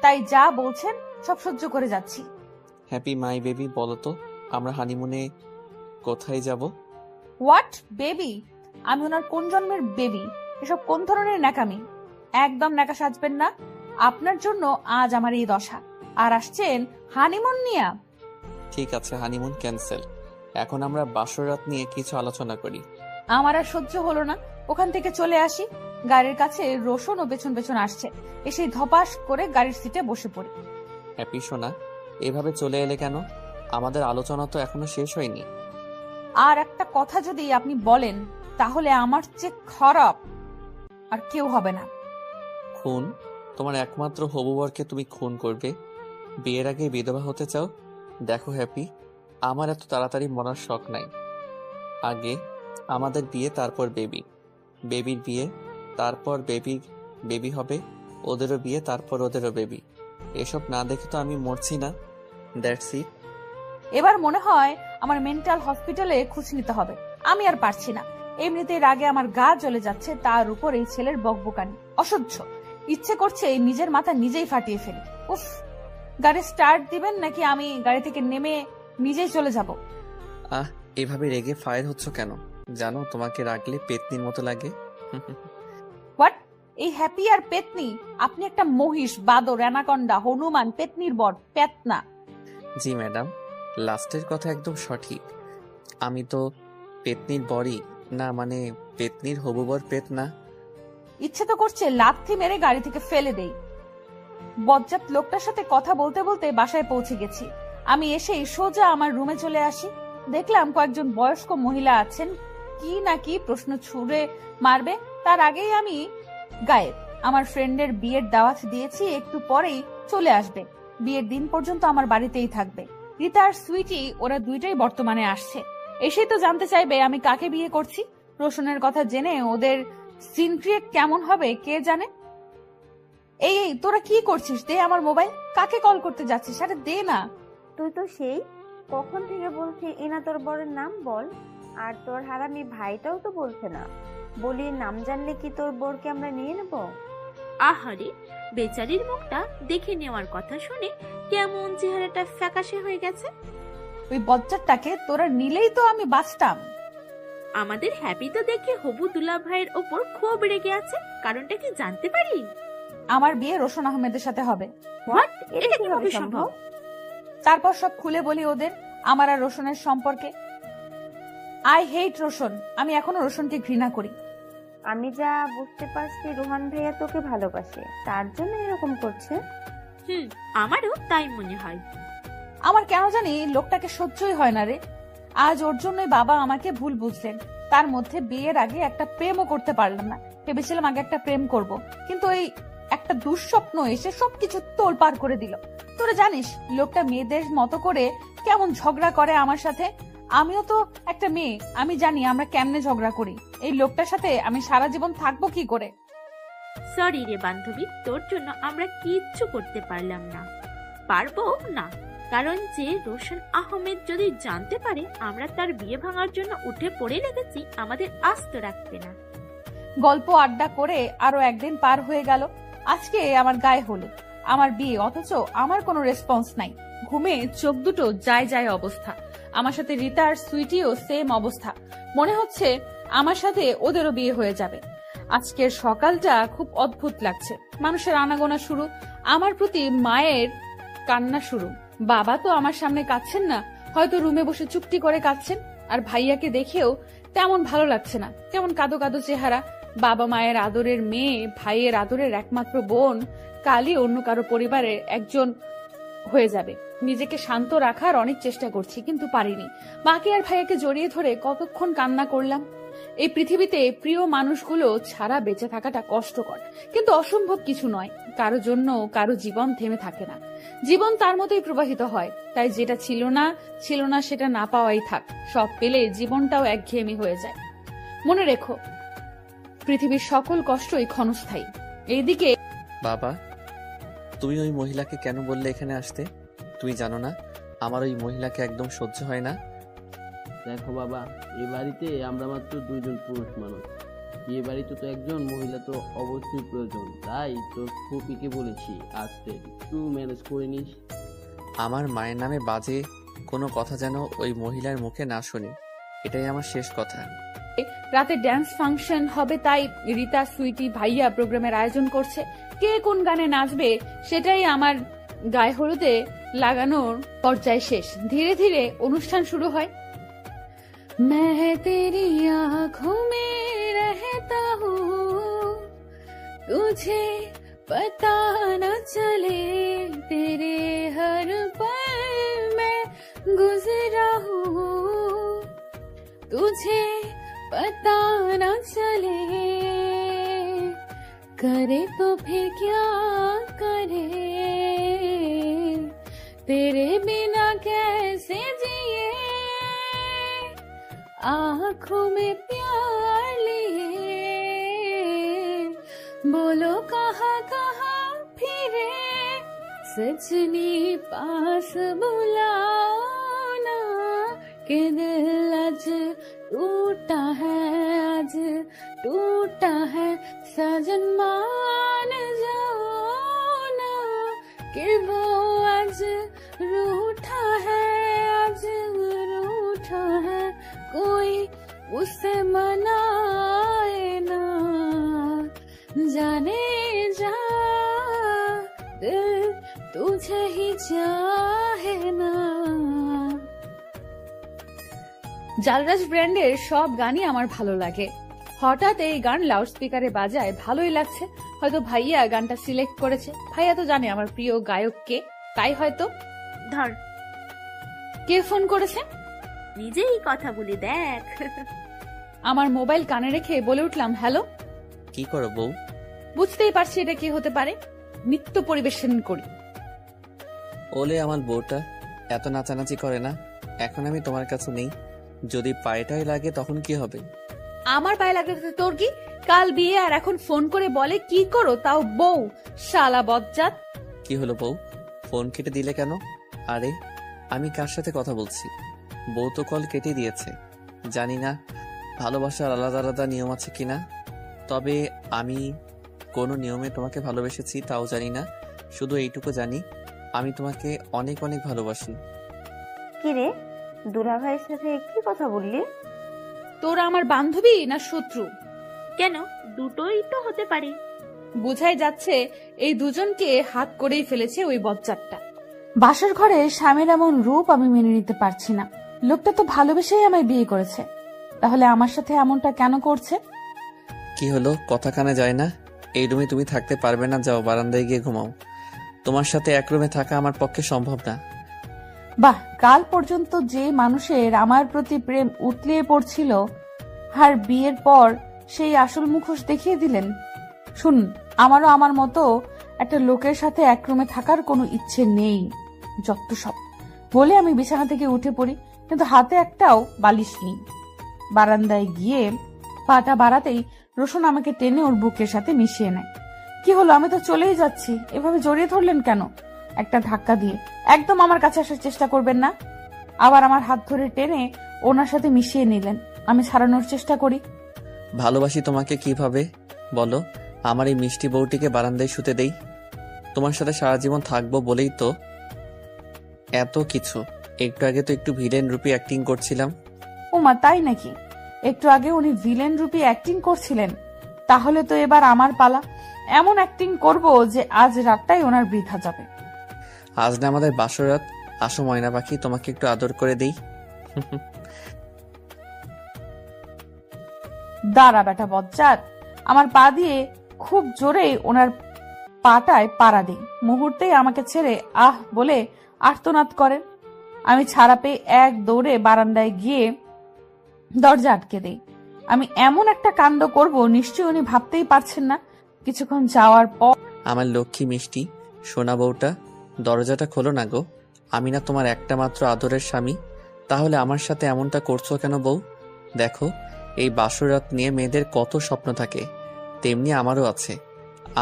Speaker 1: তাই যা বলছেন সব সহ্য করে যাচ্ছি।
Speaker 2: হ্যাপি মাই বেবি, বলো তো আমরা হানিমুনে কোথায় যাব?
Speaker 1: What baby? আমি ওনার কোন জন্মের বেবি? এসব কোন ধরনের ন্যাকামি? একদম ন্যাকা সাজবেন না। আপনার জন্য আজ আমার এই দশা, আর আসছেন হানিমুন নিয়ে।
Speaker 2: ঠিক আছে, হানিমুন ক্যান্সেল। এখন আমরা বাসরাত নিয়ে কিছু আলোচনা করি।
Speaker 1: আমার আর সহ্য হলো না, ওখান থেকে চলে আসি। গাড়ির কাছে রোশন ও পেছন পেছন আসছে। এসে ধপাস করে গাড়ির সিটে বসে পড়ি।
Speaker 2: হ্যাপি সোনা, এভাবে চলে এলে কেন? আমাদের আলোচনা তো এখনো শেষ হয়নি।
Speaker 1: আর একটা কথা যদি আপনি বলেন, তাহলে আমার চেয়ে খারাপ আর কেউ হবে না।
Speaker 2: খুন? তোমার একমাত্র হবু বরকে তুমি খুন করবে? বিয়ের আগে বিধবা হতে চাও? দেখো হ্যাপি, আমার এত তাড়াতাড়ি মরার শখ নাই। আগে আমাদের বিয়ে, তারপর বেবি, বেবির বিয়ে, তারপর বেবির বেবি হবে, ওদেরও বিয়ে, তারপর ওদেরও বেবি। এসব না দেখে তো আমি মরছি না। That's it.
Speaker 1: এবার মনে হয় আমার মেন্টাল হসপিটালে খোঁজ নিতে হবে। আমি আর পারছি না। এমনিতেই রাগে আমার গা জ্বলে যাচ্ছে, তার উপর এই ছেলের বকবকানি অসহ্য। ইচ্ছে করছে নিজের মাথা নিজেই ফাটিয়ে ফেলি। উফ, গাড়ি স্টার্ট দিবেন নাকি আমি গাড়ি থেকে নেমে নিজেই চলে যাব?
Speaker 2: এভাবে রেগে ফায়ার হচ্ছ কেন? জানো তোমাকে রাখলে পেতনির মতো লাগে।
Speaker 1: হোয়াট? এই হ্যাপি আর পেতনি? আপনি একটা মহিষ, বাদর, অ্যানাকন্ডা, হনুমান, পেতনির বর, পেতনা।
Speaker 2: জি ম্যাডাম, লাস্টের কথা একদম সঠিক। আমি তো পেতনির বরই না, মানে পেতনির হবু বর পেতনা।
Speaker 1: ইচ্ছে তো করছে লাথি মেরে গাড়ি থেকে ফেলে দেই। বজ্জাত লোকটার সাথে কথা বলতে বলতে বাসায় পৌঁছে গেছি। আমি এসেই সোজা আমার রুমে চলে আসি। দেখলাম কয়েকজন বয়স্ক মহিলা আছেন, কি না কি প্রশ্ন ছুড়ে মারবে তার আগেই আমি গায়েব। আমার ফ্রেন্ডের বিয়ের দাওয়াত দিয়েছি, একটু পরেই চলে আসবে। বিয়ের দিন পর্যন্ত আমার বাড়িতেই থাকবে। রীতা আর সুইটি ওরা দুইটাই বর্তমানে আসছে। এসেই তো জানতে চাইবে আমি কাকে বিয়ে করছি। রোশনের কথা জেনে ওদের সিন ক্রিয়েট কেমন হবে কে জানে। এই এই তোরা কি করছিস? দে আমার মোবাইল। কাকে কল করতে যাচ্ছিস? আরে দে না।
Speaker 5: তুই তো সেই কখন থেকে বলছি এনা তোর বরের নাম বল, আর তোর হারামি ভাইটাও তো বলছে না। বলি নাম জানলে কি তোর বোরকে আমরা নিয়ে নেব?
Speaker 3: আহারে, বেচারির মুখটা দেখে নেওয়ার কথা শুনে কেমন চেহারাটা ফ্যাকাশে হয়ে গেছে।
Speaker 1: ওই বজ্জারটাকে তোরা নিলেই তো আমি বাঁচতাম।
Speaker 3: আমাদের হ্যাপি তো দেখে হবু দুলা ভাইয়ের ওপর খুব রেগে আছে। কারণটা কি জানতে পারি?
Speaker 1: আমার বিয়ে রোশন আহমেদের সাথে হবে।
Speaker 3: হোয়াট?
Speaker 5: এটা
Speaker 3: এটা
Speaker 5: কিভাবে
Speaker 3: কিভাবে
Speaker 5: সম্ভব?
Speaker 3: সম্ভব?
Speaker 1: তারপর সব খুলে বলি ওদের আমার আর রোশনের সম্পর্কে। I hate Roshan. আমি এখনো রোশনকে ঘৃণা করি।
Speaker 5: আমি যা বুঝতে পারছি রোহান ভাইয়া তোকে ভালোবাসে, তার জন্য এরকম করছে।
Speaker 3: আমারও তাই মনে হয়।
Speaker 1: আমার কেন জানি লোকটাকে সহ্যই হয় না রে। আজ ওর জন্যই বাবা আমাকে ভুল বুঝলেন। তার মধ্যে বিয়ের আগে একটা প্রেমও করতে পারলাম না। ভেবেছিলাম আগে একটা প্রেম করব, কিন্তু এই একটা দুঃস্বপ্ন এসে সবকিছু তোলপাড় করে দিল। তোরা জানিস লোকটা মেয়েদের মতো করে কেমন ঝগড়া করে আমার সাথে। আমিও তো একটা মেয়ে, আমি জানি আমরা কেমনে ঝগড়া করি। এই লোকটার সাথে আমি সারা জীবন থাকবো কি করে?
Speaker 3: সরি রে বান্ধবী, তোর জন্য আমরা কিচ্ছু করতে পারলাম না, পারবো না। কারণ যে রোশন আহমেদ যদি জানতে পারে আমরা তার বিয়ে ভাঙার জন্য উঠে পড়ে লেগেছি, আমাদের আস্ত রাখবে না।
Speaker 1: গল্প আড্ডা করে আরো একদিন পার হয়ে গেল। আজকে আমার গায়ে হলুদ, আমার বিয়ে, অথচ আমার কোনো রেসপন্স নাই। ঘুমে চোখ দুটো যায় যায় অবস্থা। আমার সাথে রীতা আর সুইটিও সেম অবস্থা। মনে হচ্ছে আমার সাথে ওদেরও বিয়ে হয়ে যাবে। আজকের সকালটা খুব অদ্ভুত লাগছে। মানুষের আনাগোনা শুরু, আমার প্রতি মায়ের কান্না শুরু। বাবা তো আমার সামনে কাঁদছেন না, হয়তো রুমে বসে চুপটি করে কাঁদছেন। আর ভাইয়াকে দেখেও তেমন ভালো লাগছে না, কেমন কাদো কাদো চেহারা। বাবা মায়ের আদরের মেয়ে, ভাইয়ের আদরের একমাত্র বোন, কালই অন্য কারো পরিবারের একজন হয়ে যাবে। নিজেকে শান্ত রাখার অনেক চেষ্টা করছি, কিন্তু পারিনি। মাকে আর ভাইয়াকে জড়িয়ে ধরে কতক্ষণ কান্না করলাম। এই পৃথিবীতে প্রিয় মানুষগুলো ছাড়া বেঁচে থাকাটা কষ্টকর, কিন্তু অসম্ভব কিছু নয়। কারো জন্য কারো জীবন থেমে থাকে না, জীবন তার মতোই প্রবাহিত হয়। তাই যেটা ছিল না সেটা না পাওয়াই থাক। সব পেলে জীবনটাও একঘেয়েমি হয়ে যায়। মনে রেখো, পৃথিবীর সকল কষ্টই ক্ষণস্থায়ী। এইদিকে
Speaker 2: বাবা, তুমি ওই মহিলাকে কেন বললে এখানে আসতে? তুমি জানো না আমার ওই মহিলাকে একদম সহ্য হয় না।
Speaker 4: দেখো বাবা, এ বাড়িতে আমরা মাত্র দুইজন পুরুষ মানুষ। বিয়ে বাড়িতে তো একজন মহিলা তো অবশ্যই প্রয়োজন। তাই তোর ফুপিকে বলেছি আসতে, একটু ম্যানেজ করে নিস।
Speaker 2: আমার মায়ের নামে বাজে কোনো কথা যেন ওই মহিলার মুখে না শুনি, এটাই আমার শেষ কথা।
Speaker 1: রাতে ড্যান্স ফাংশন হবে, তাই রীতা, সুইটি, ভাইয়া প্রোগ্রামের আয়োজন করছে। কে কোন গানে নাচবে সেটাই আমার গায়ে হলুদে লাগানোর পর্যায়ে শেষ। ধীরে ধীরে অনুষ্ঠান শুরু হয়। मैं तेरी आँखों में रहता हूँ, तुझे पता न चले, तेरे हर पल में गुजरा हूँ, तुझे पता न चले, करे तो फिर क्या करे, तेरे बिना कैसे जिए, आँखों में प्यार लिए, बोलो कहाँ कहाँ फिरे, सजनी पास बुलाना, के दिल आज टूटा है, आज टूटा है, सजन मान जा। वो आज रूठा है, आज रूठा है, कोई उसे मनाए ना, जाने जा दिल तुझे ही चाहे ना। জালরাজ ব্র্যান্ডের সব গানই আমার ভালো লাগে। হঠাৎ এই গান লাউড স্পিকারে বাজায়, ভালোই লাগছে। হয়তো ভাইয়া গানটা সিলেক্ট করেছে। ভাইয়া তো জানে আমার প্রিয় গায়ক কে, তাই হয়তো।
Speaker 3: ধর,
Speaker 1: কে ফোন করেছে?
Speaker 3: নিজেই কথা বলি দেখ।
Speaker 1: আমার মোবাইল কানে রেখে বলে উঠলাম, হ্যালো।
Speaker 2: কি করো বউ?
Speaker 1: বুঝতেই পারছি এটা কি হতে পারে। নৃত্য পরিবেশন করি।
Speaker 2: ওলে আমার বউটা এত নাচানাচি করে না। এখন আমি তোমার কাছে নেই, যদি পায়েটাই লাগে তখন কি হবে?
Speaker 1: আমার পায়ে লাগতে তোর কি? কাল বিয়ে আর এখন ফোন করে বলে কি করো, তাও বউ। শালা বজ্জাত।
Speaker 2: কি হলো বউ, ফোন কেটে দিলে কেন? আরে আমি কার সাথে কথা বলছি? বউ তো কল কেটে দিয়েছে। জানি না ভালোবাসার আলাদা আলাদা নিয়ম আছে কিনা, তবে আমি কোনো নিয়মে তোমাকে ভালোবেসেছি তাও জানি না। শুধু এইটুকু জানি আমি তোমাকে অনেক অনেক ভালোবাসি।
Speaker 5: কিরে, দুলা ভাইয়ের সাথে কি কথা বললি?
Speaker 1: তোরা আমার বান্ধবী না শত্রু?
Speaker 3: কেন, দুটোই তো হতে পারে।
Speaker 1: বোঝাই যাচ্ছে এই দুজনকে হাত করেই ফেলেছে ওই বজ্জাতটা। বাসর ঘরে স্বামীর এমন রূপ আমি মেনে নিতে পারছি না। লোকটা তো ভালোবেসেই আমায় বিয়ে করেছে, তাহলে আমার সাথে এমনটা কেন করছে?
Speaker 2: কি হলো, কথা কানে যায় না? এই রুমে তুমি থাকতে পারবে না, যাও বারান্দায় গিয়ে ঘুমাও। তোমার সাথে এক রুমে থাকা আমার পক্ষে সম্ভব না।
Speaker 1: বাহ, কাল পর্যন্ত যে মানুষের আমার প্রতি প্রেম উতলিয়ে পড়ছিল, আর বিয়ের পর সেই আসল মুখোশ দেখিয়ে দিলেন। শুনুন, আমারও আমার মতো একটা লোকের সাথে এক রুমে থাকার কোনো ইচ্ছে নেই। যত সব বলে আমি বিছানা থেকে উঠে পড়ি, কিন্তু হাতে একটাও বালিশ নেই। বারান্দায় গিয়ে পাটা বাড়াতেই রোশন আমাকে টেনে ওর বুকের সাথে মিশিয়ে নেয়। কি হলো, আমি তো চলেই যাচ্ছি, এভাবে জড়িয়ে ধরলেন কেন? একটা ধাক্কা দিয়ে। একদম আমার কাছে আসার চেষ্টা করবেন না। আবার আমার হাত ধরে টেনে ওনার সাথে মিশিয়ে নিলেন। আমি ছাড়ানোর চেষ্টা করি।
Speaker 2: ভালোবাসি তোমাকে কিভাবে বলো? আমার এই মিষ্টি বউটিকে বারান্দায় শুতে দেই, তোমার সাথে সারা জীবন থাকবো বলেই তো এত কিছু। একটু আগে তো একটু ভিলেন রূপী অ্যাক্টিং করছিলাম।
Speaker 1: ওমা, তাই নাকি? একটু আগে উনি ভিলেন রূপী অ্যাক্টিং করছিলেন, তাহলে তো এবার আমার পালা। এমন অ্যাক্টিং করব যে আজ রাতটাই ওনার বৃথা যাবে।
Speaker 2: আজ না আমাদের বাসরাত, আসো ময়না পাখি, তোমাকে একটু আদর করে দেই।
Speaker 1: দাঁড়া বেটা বজ্জাত। আমার পা দিয়ে খুব জোরে ওনার পাটায় পাড়া দিই। মুহূর্তেই আমাকে ছেড়ে আহ বলে আর্তনাদ করেন। আমি ছাড়া পেয়ে এক দৌড়ে বারান্দায় গিয়ে দরজা আটকে দেই। আমি এমন একটা কাণ্ড করব নিশ্চয়ই উনি ভাবতেই পারছেন না। কিছুক্ষণ যাওয়ার পর,
Speaker 2: আমার লক্ষ্মী মিষ্টি সোনা বউটা, দরজাটা খোলো না গো। আমি না তোমার একটা মাত্র আদরের স্বামী? তাহলে আমার সাথে এমনটা করছো কেন বউ? দেখো, এই বাসরাত নিয়ে মেয়েদের কত স্বপ্ন থাকে, তেমনি আমারও আছে।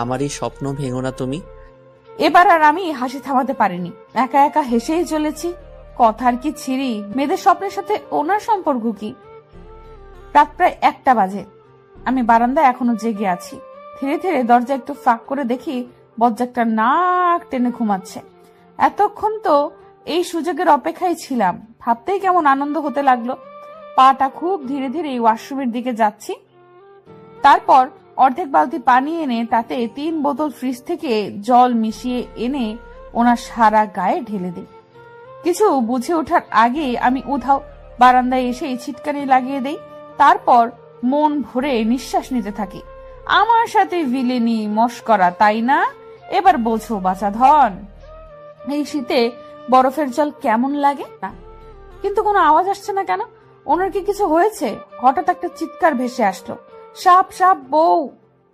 Speaker 2: আমার এই স্বপ্ন ভেঙো না তুমি।
Speaker 1: এবার আর আমি হাসি থামাতে পারিনি। একা একা হেসেই চলেছি। কথার কি ছিরি, মেয়েদের স্বপ্নের সাথে ওনার সম্পর্ক কি? রাত প্রায় 1টা বাজে। আমি বারান্দায় এখনো জেগে আছি। ধীরে ধীরে দরজা একটু ফাঁক করে দেখি বজ্জাকটা নাক টেনে ঘুমাচ্ছে। এতক্ষণ তো এই সুযোগের অপেক্ষায় ছিলাম। ভাবতেই কেমন আনন্দ হতে লাগলো। পাটা খুব ধীরে ধীরে ওয়াশরুমের দিকে যাচ্ছি। তারপর অর্ধেক বালতি পানি এনে তাতে 3 বোতল ফ্রিজ থেকে জল মিশিয়ে এনে ওনার সারা গায়ে ঢেলে দিই। কিছু বুঝে ওঠার আগে আমি উধাও। বারান্দায় এসে ছিটকানি লাগিয়ে দেই। তারপর মন ভরে নিঃশ্বাস নিতে থাকি। আমার সাথে ভিলেনি মশকরা, তাই না? এবার বোঝো বাছা ধন, এই শীতে বরফের জল কেমন লাগে না। কিন্তু কোনো আওয়াজ আসছে না কেন? ওনার কি কিছু হয়েছে? হঠাৎ একটা চিৎকার ভেসে আসলো, সাপ সাপ বউ,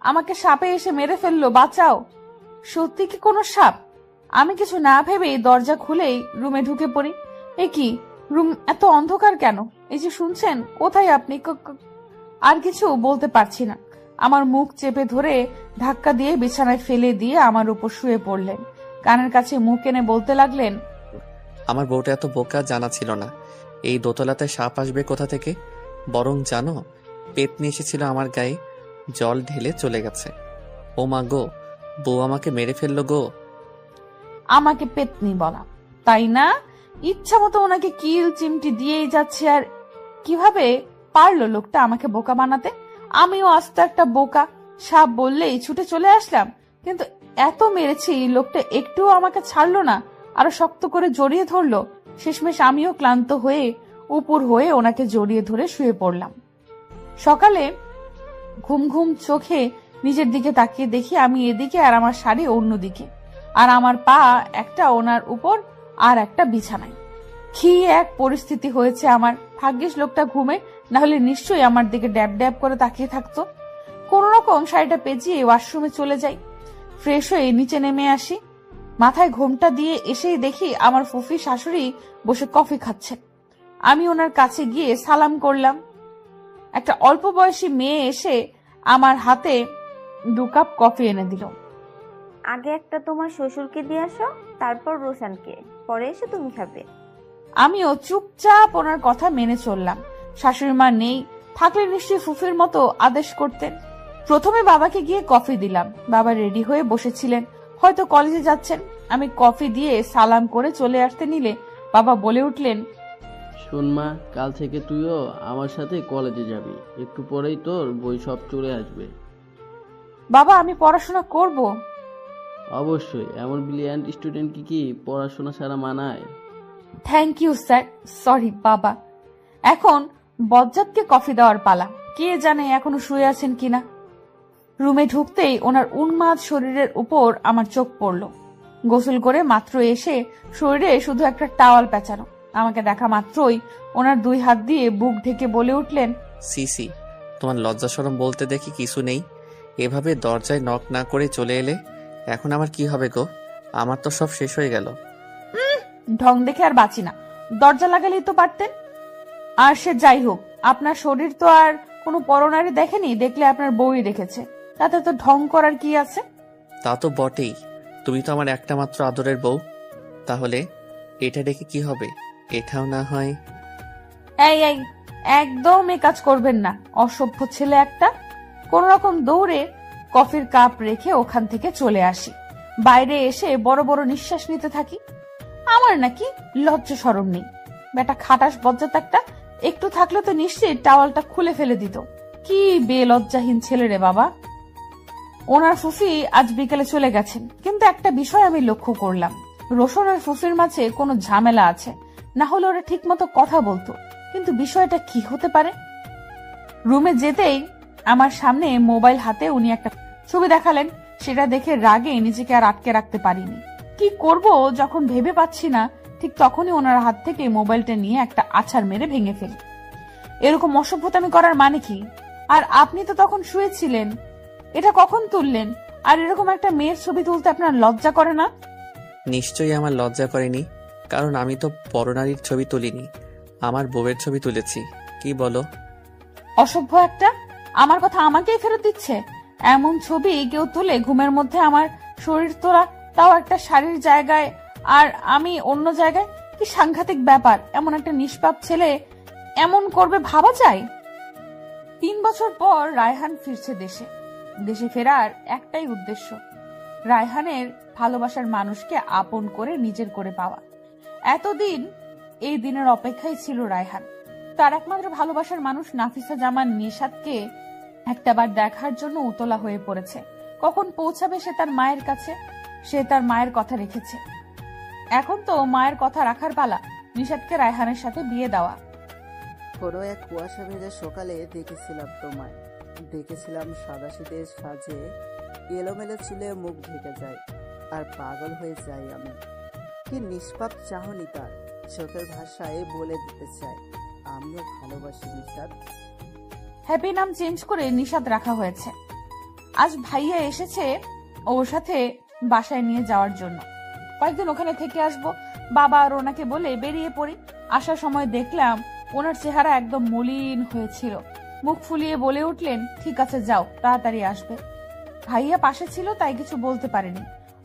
Speaker 1: আমাকে সাপে এসে মেরে ফেললো, বাঁচাও। সত্যি কি কোনো সাপ? আমি কিছু না ভেবেই দরজা খুলেই রুমে ঢুকে পড়ি। এ কি, রুম এত অন্ধকার কেন? এই যে শুনছেন, কোথায় আপনি? আর কিছু বলতে পারছি না। আমার মুখ চেপে ধরে ধাক্কা দিয়ে বিছানায় ফেলে দিয়ে আমার উপর শুয়ে পড়লেন। কানের কাছে মুখ এনে বলতে লাগলেন,
Speaker 2: আমার বউটা এত বোকা জানা ছিল না। এই দোতলাতে সাপ আসবে কোথা থেকে? বরং জানো, পেতনি এসেছিল আমার গায়ে, জল ঢেলে চলে গেছে। ও মা গো, বউ আমাকে মেরে ফেললো গো।
Speaker 1: আমাকে পেতনি বলা, তাই না? ইচ্ছা মতো ওনাকে কিল চিমটি দিয়েই যাচ্ছে। আর কিভাবে পারলো লোকটা আমাকে বোকা বানাতে? আমিও আস্ত একটা বোকা, সাপ বললেই ছুটে চলে আসলাম। কিন্তু এত মেরেছি, লোকটা একটুও আমাকে ছাড়লো না, আরো শক্ত করে জড়িয়ে ধরলো। শেষমেশ আমিও ক্লান্ত হয়ে উপর হয়ে ওনাকে জড়িয়ে ধরে শুয়ে পড়লাম। সকালে ঘুম ঘুম চোখে নিজের দিকে তাকিয়ে দেখি আমি এদিকে আর আমার শাড়ি অন্যদিকে, আর আমার পা একটা ওনার উপর আর একটা বিছানায়। কি এক পরিস্থিতি হয়েছে আমার। ভাগ্যিস লোকটা ঘুমে, না হলে নিশ্চয়ই আমার দিকে ড্যাব ড্যাব করে তাকিয়ে থাকতো। কোন রকম শাড়িটা পেঁচিয়ে ওয়াশরুমে চলে যাই। ফ্রেশ হয়ে নিচে নেমে আসি। মাথায় ঘোমটা দিয়ে এসেই দেখি আমার ফুফি শাশুড়ি বসে কফি খাচ্ছে। আমি ওনার কাছে গিয়ে সালাম করলাম। একটা অল্প বয়সী মেয়ে এসে আমার হাতে 2 কাপ কফি এনে দিল।
Speaker 5: আগে একটা তোমার শ্বশুরকে দিয়ে আসো, তারপর রোশানকে, পরে এসে তুমি খাবে।
Speaker 1: আমিও চুপচাপ ওনার কথা মেনে চললাম। শাশুড়ি মা নেই, থাকলে নিশ্চয়ই ফুফির মতো আদেশ করতেন। প্রথমে বাবাকে গিয়ে কফি দিলাম। বাবা রেডি হয়ে বসেছিলেন, হয়তো কলেজে যাচ্ছেন। আমি কফি দিয়ে সালাম করে চলে আসতে নিলে বাবা বলে উঠলেন,
Speaker 4: শোন মা, কাল থেকে তুইও আমার সাথে কলেজে যাবি। একটু পরেই তোর বই সব চলে আসবে।
Speaker 1: বাবা আমি পড়াশোনা করব।
Speaker 4: অবশ্যই, এমন ব্রিলিয়ান্ট স্টুডেন্ট কি পড়াশোনা ছাড়া মানায়?
Speaker 1: Thank you sir. সরি বাবা। এখন বজ্জাতকে কফি দেওয়ার পালা। কে জানে এখনো শুয়ে আছেন কিনা। রুমে ঢুকতেই ওনার উন্মাদ শরীরের উপর আমার চোখ পড়ল। গোসল করে মাত্র এসে শরীরে শুধু একটা টাওয়াল পেঁচানো। আমাকে দেখা মাত্রই ওনার 2 হাত দিয়ে বুক ঢেকে বলে উঠলেন,
Speaker 2: সিসি, তোমার লজ্জা শরম বলতে দেখি কিছু নেই। এভাবে দরজায় নক না করে চলে এলে এখন আমার কি হবে গো? আমার তো সব শেষ হয়ে গেল।
Speaker 1: ঢং দেখে আর বাঁচি না। দরজা লাগালেই তো পারতেন। আর সে যাই হোক, আপনার শরীর তো আর কোনো পরনারী দেখেনি, দেখলে আপনার বউই দেখেছে। তাতে তো ঢং করার কি আছে?
Speaker 2: তা তো বটেই, তুমি তো আমার একটা মাত্র আদরের বউ। তাহলে এটা দেখে কি হবে? এটাও না হয়।
Speaker 1: এই এই একদম এ কাজ করবেন না, অসভ্য ছেলে একটা। কোন রকম দৌড়ে কফির কাপ রেখে ওখান থেকে চলে আসি। বাইরে এসে বড় বড় নিঃশ্বাস নিতে থাকি। আমার নাকি লজ্জা শরম নেই। বেটা খাটাস বজ্জাত একটা, একটু থাকলে তো নিশ্চয়ই টাওয়ালটা খুলে ফেলে দিত। কি বেলজ্জাহীন ছেলে রে বাবা। ওনার ফুফি আজ বিকেলে চলে গেছেন, কিন্তু একটা বিষয় আমি লক্ষ্য করলাম। রোশন আর ফুফির মাঝে কোনো ঝামেলা আছে, না হলে ওরা ঠিক মতো কথা বলতো। কিন্তু বিষয়টা কি হতে পারে? রুমে যেতেই আমার সামনে মোবাইল হাতে উনি একটা ছবি দেখালেন। সেটা দেখে রাগে নিজেকে আর আটকে রাখতে পারিনি। কি করব যখন ভেবে পাচ্ছি না, ঠিক তখনই ওনার হাত থেকে মোবাইলটা নিয়ে একটা আছাড় মেরে ভেঙে ফেলি। এরকম অসভ্যতামি করার মানে কি? আর আপনি তো তখন শুয়েছিলেন, এটা কখন তুললেন? আর এরকম একটা মেয়ের ছবি তুলতে আপনার লজ্জা করে না?
Speaker 2: নিশ্চয়ই আমার লজ্জা করেনি, কারণ আমি তো পরনারীর ছবি তুলিনি, আমার বউয়ের ছবি তুলেছি। কি বলো?
Speaker 1: অসভ্য একটা, আমার কথা আমাকেই ফেরত দিচ্ছে। এমন ছবি কেউ তুলে ঘুমের মধ্যে আমার শরীর তোলা, তাও একটা শাড়ির জায়গায় আর আমি অন্য জায়গায়? কি সাংঘাতিক ব্যাপার। এমন একটা নিষ্পাপ ছেলে এমন করবে ভাবা যায়? 3 বছর পর রায়হান ফিরছে দেশে। দেশে ফেরার একটাই উদ্দেশ্য, রায়হানের ভালোবাসার মানুষকে আপন করে নিজের করে পাওয়া। এতদিন এই দিনের অপেক্ষায় ছিল রায়হান। তার একমাত্র ভালোবাসার মানুষ নাফিসা জামান নিশাদকে একটাবার দেখার জন্য উতলা হয়ে পড়েছে। কখন পৌঁছাবে সে তার মায়ের কাছে? সে তার মায়ের কথা রেখেছে। এখন তো মায়ের কথা রাখার পালা। নিশাদকে রায়হানের সাথে বিয়ে দেওয়া।
Speaker 7: কোনো এক কুয়াশা ভেজা সকালে দেখেছিলাম তোমায়। দেখেছিলাম সাদা শীতের সাজে এলোমেলো চুলে মুখ ঢেকে যায়, আর পাগল হয়ে যাই আমি। কি নিষ্পাপ চাহনি তার, চোখের ভাষায় বলে দিতে চাই আমিও ভালোবাসি নিশাদ।
Speaker 1: হ্যাপি নাম চেঞ্জ করে নিশাদ রাখা হয়েছে। আজ ভাইয়া এসেছে ওর সাথে বাসায় নিয়ে যাওয়ার জন্য। কয়েকদিন ওখানে থেকে আসবো। বাবা আর ওনাকে বলে বেরিয়ে পড়ি। আসার সময় দেখলাম ওনার চেহারা একদম মলিন হয়েছিল। মুখ ফুলিয়ে বলে উঠলেন, ঠিক আছে যাও, তাড়াতাড়ি আসবে। ভাইয়া পাশে ছিল তাই কিছু বলতে পারিনি।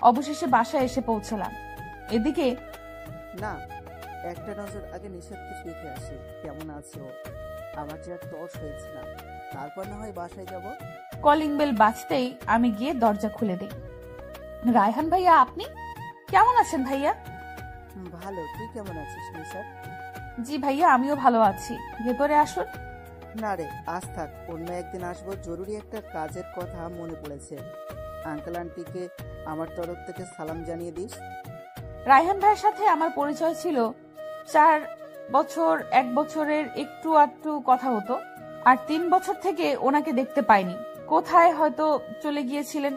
Speaker 1: অবশেষে বাসায় এসে পৌঁছলাম। এদিকে
Speaker 7: না, একটা নজর আগে নিশাদকে দেখে আসি কেমন আছে ও। আমার যে আর তর্স হয়েছে না, তারপর না হয় বাসায় যাব।
Speaker 1: কলিং বেল বাজতেই আমি গিয়ে দরজা খুলে দিই। রায়হান ভাইয়া আপনি? কেমন আছেন ভাইয়া?
Speaker 7: ভালো, তুই কেমন আছিস নিশাত?
Speaker 1: জি ভাইয়া, আমিও ভালো আছি। ভেতরে আসুন।
Speaker 7: না রে, আজ থাক, অন্য একদিন আসবো। জরুরি একটা কাজের কথা মনে পড়েছে। আঙ্কেল আন্টিকে আমার তরফ থেকে সালাম জানিয়ে দিস।
Speaker 1: রায়হান ভাইয়ের সাথে আমার পরিচয় ছিল 4 বছর, 1 বছরের একটু আধটু কথা হতো। আর 3 বছর থেকে ওনাকে দেখতে পাইনি, কোথায় হয়তো চলে গিয়েছিলেন